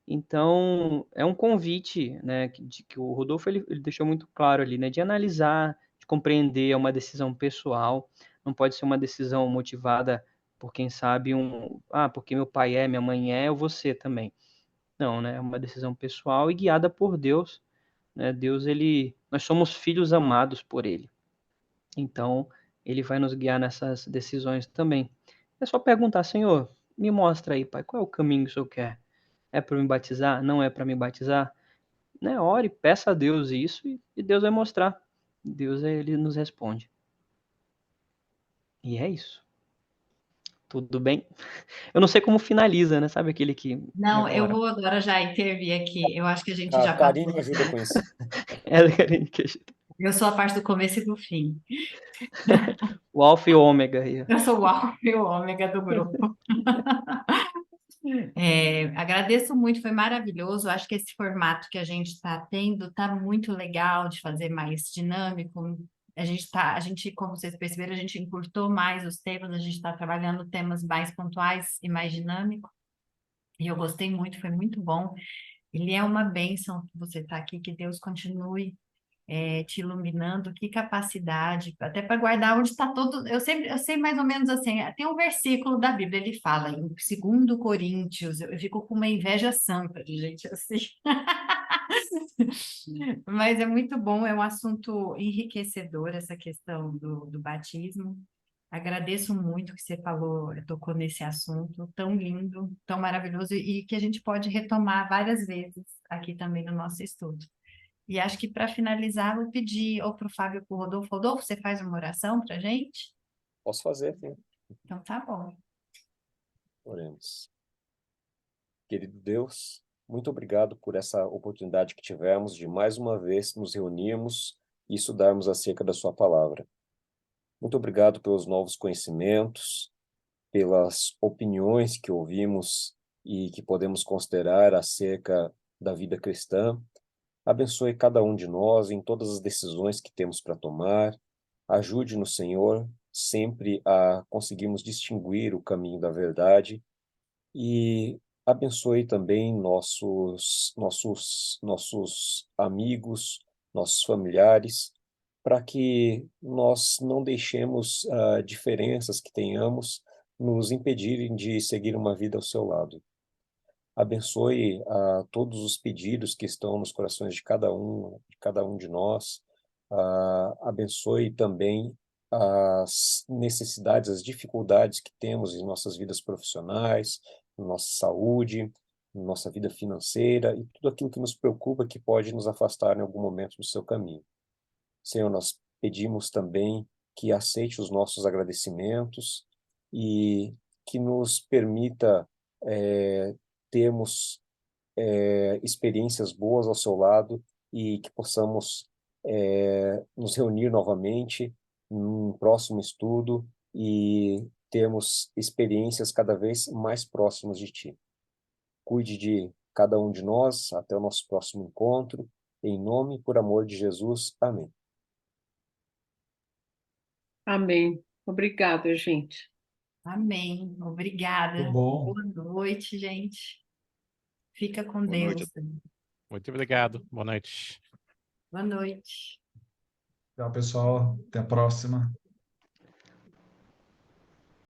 Speaker 3: Então, é um convite, né, que o Rodolfo ele deixou muito claro ali, né, de analisar, de compreender, é uma decisão pessoal, não pode ser uma decisão motivada por quem sabe porque meu pai é, minha mãe é, eu vou ser também. Não, né, é uma decisão pessoal e guiada por Deus, né, Deus, nós somos filhos amados por ele. Então, ele vai nos guiar nessas decisões também. É só perguntar, Senhor, me mostra aí, Pai, qual é o caminho que o Senhor quer? É para me batizar? Não é para me batizar? Né? Ore, peça a Deus isso e Deus vai mostrar. Deus, ele nos responde. E é isso. Tudo bem? Eu não sei como finaliza, né? Sabe aquele que... E
Speaker 1: Não, eu
Speaker 3: agora?
Speaker 1: vou agora já intervir aqui. Eu acho que a gente
Speaker 7: A
Speaker 1: já
Speaker 7: Karine
Speaker 1: passou.
Speaker 7: me ajuda com isso.
Speaker 1: Eu sou a parte do começo e do fim.
Speaker 3: O alfa e o ômega aí.
Speaker 1: Eu sou o alfa e o ômega do grupo. Agradeço muito, foi maravilhoso. Acho que esse formato que a gente está tendo está muito legal de fazer mais dinâmico. A gente, como vocês perceberam, a gente encurtou mais os temas, a gente está trabalhando temas mais pontuais e mais dinâmicos. E eu gostei muito, foi muito bom. Ele é uma bênção que você está aqui, que Deus continue te iluminando, que capacidade, até para guardar onde está todo. Eu sei mais ou menos assim, tem um versículo da Bíblia, ele fala em 2 Coríntios, eu fico com uma inveja santa de gente assim. Mas é muito bom, é um assunto enriquecedor essa questão do batismo. Agradeço muito que você falou, tocou nesse assunto tão lindo, tão maravilhoso e que a gente pode retomar várias vezes aqui também no nosso estudo. E acho que para finalizar, vou pedir ou para o Fábio ou para o Rodolfo. Rodolfo, você faz uma oração para a gente?
Speaker 7: Posso fazer, sim.
Speaker 1: Então tá bom.
Speaker 7: Oremos. Querido Deus, muito obrigado por essa oportunidade que tivemos de mais uma vez nos reunirmos e estudarmos acerca da sua palavra. Muito obrigado pelos novos conhecimentos, pelas opiniões que ouvimos e que podemos considerar acerca da vida cristã. Abençoe cada um de nós em todas as decisões que temos para tomar. Ajude-nos, Senhor, sempre a conseguirmos distinguir o caminho da verdade e abençoe também nossos amigos, nossos familiares, para que nós não deixemos diferenças que tenhamos nos impedirem de seguir uma vida ao seu lado. Abençoe todos os pedidos que estão nos corações de cada um de nós. Abençoe também as necessidades, as dificuldades que temos em nossas vidas profissionais, na nossa saúde, na nossa vida financeira e tudo aquilo que nos preocupa que pode nos afastar em algum momento do seu caminho. Senhor, nós pedimos também que aceite os nossos agradecimentos e que nos permita termos experiências boas ao seu lado e que possamos nos reunir novamente num próximo estudo e termos experiências cada vez mais próximas de Ti. Cuide de cada um de nós até o nosso próximo encontro. Em nome e por amor de Jesus. Amém.
Speaker 2: Amém. Obrigada, gente.
Speaker 1: Amém.
Speaker 4: Muito
Speaker 1: Obrigada.
Speaker 4: bom.
Speaker 1: Boa noite, gente. Fica com
Speaker 8: Boa noite.
Speaker 1: Deus.
Speaker 8: Muito obrigado. Boa noite.
Speaker 1: Boa noite.
Speaker 4: Tchau, pessoal. Até a próxima.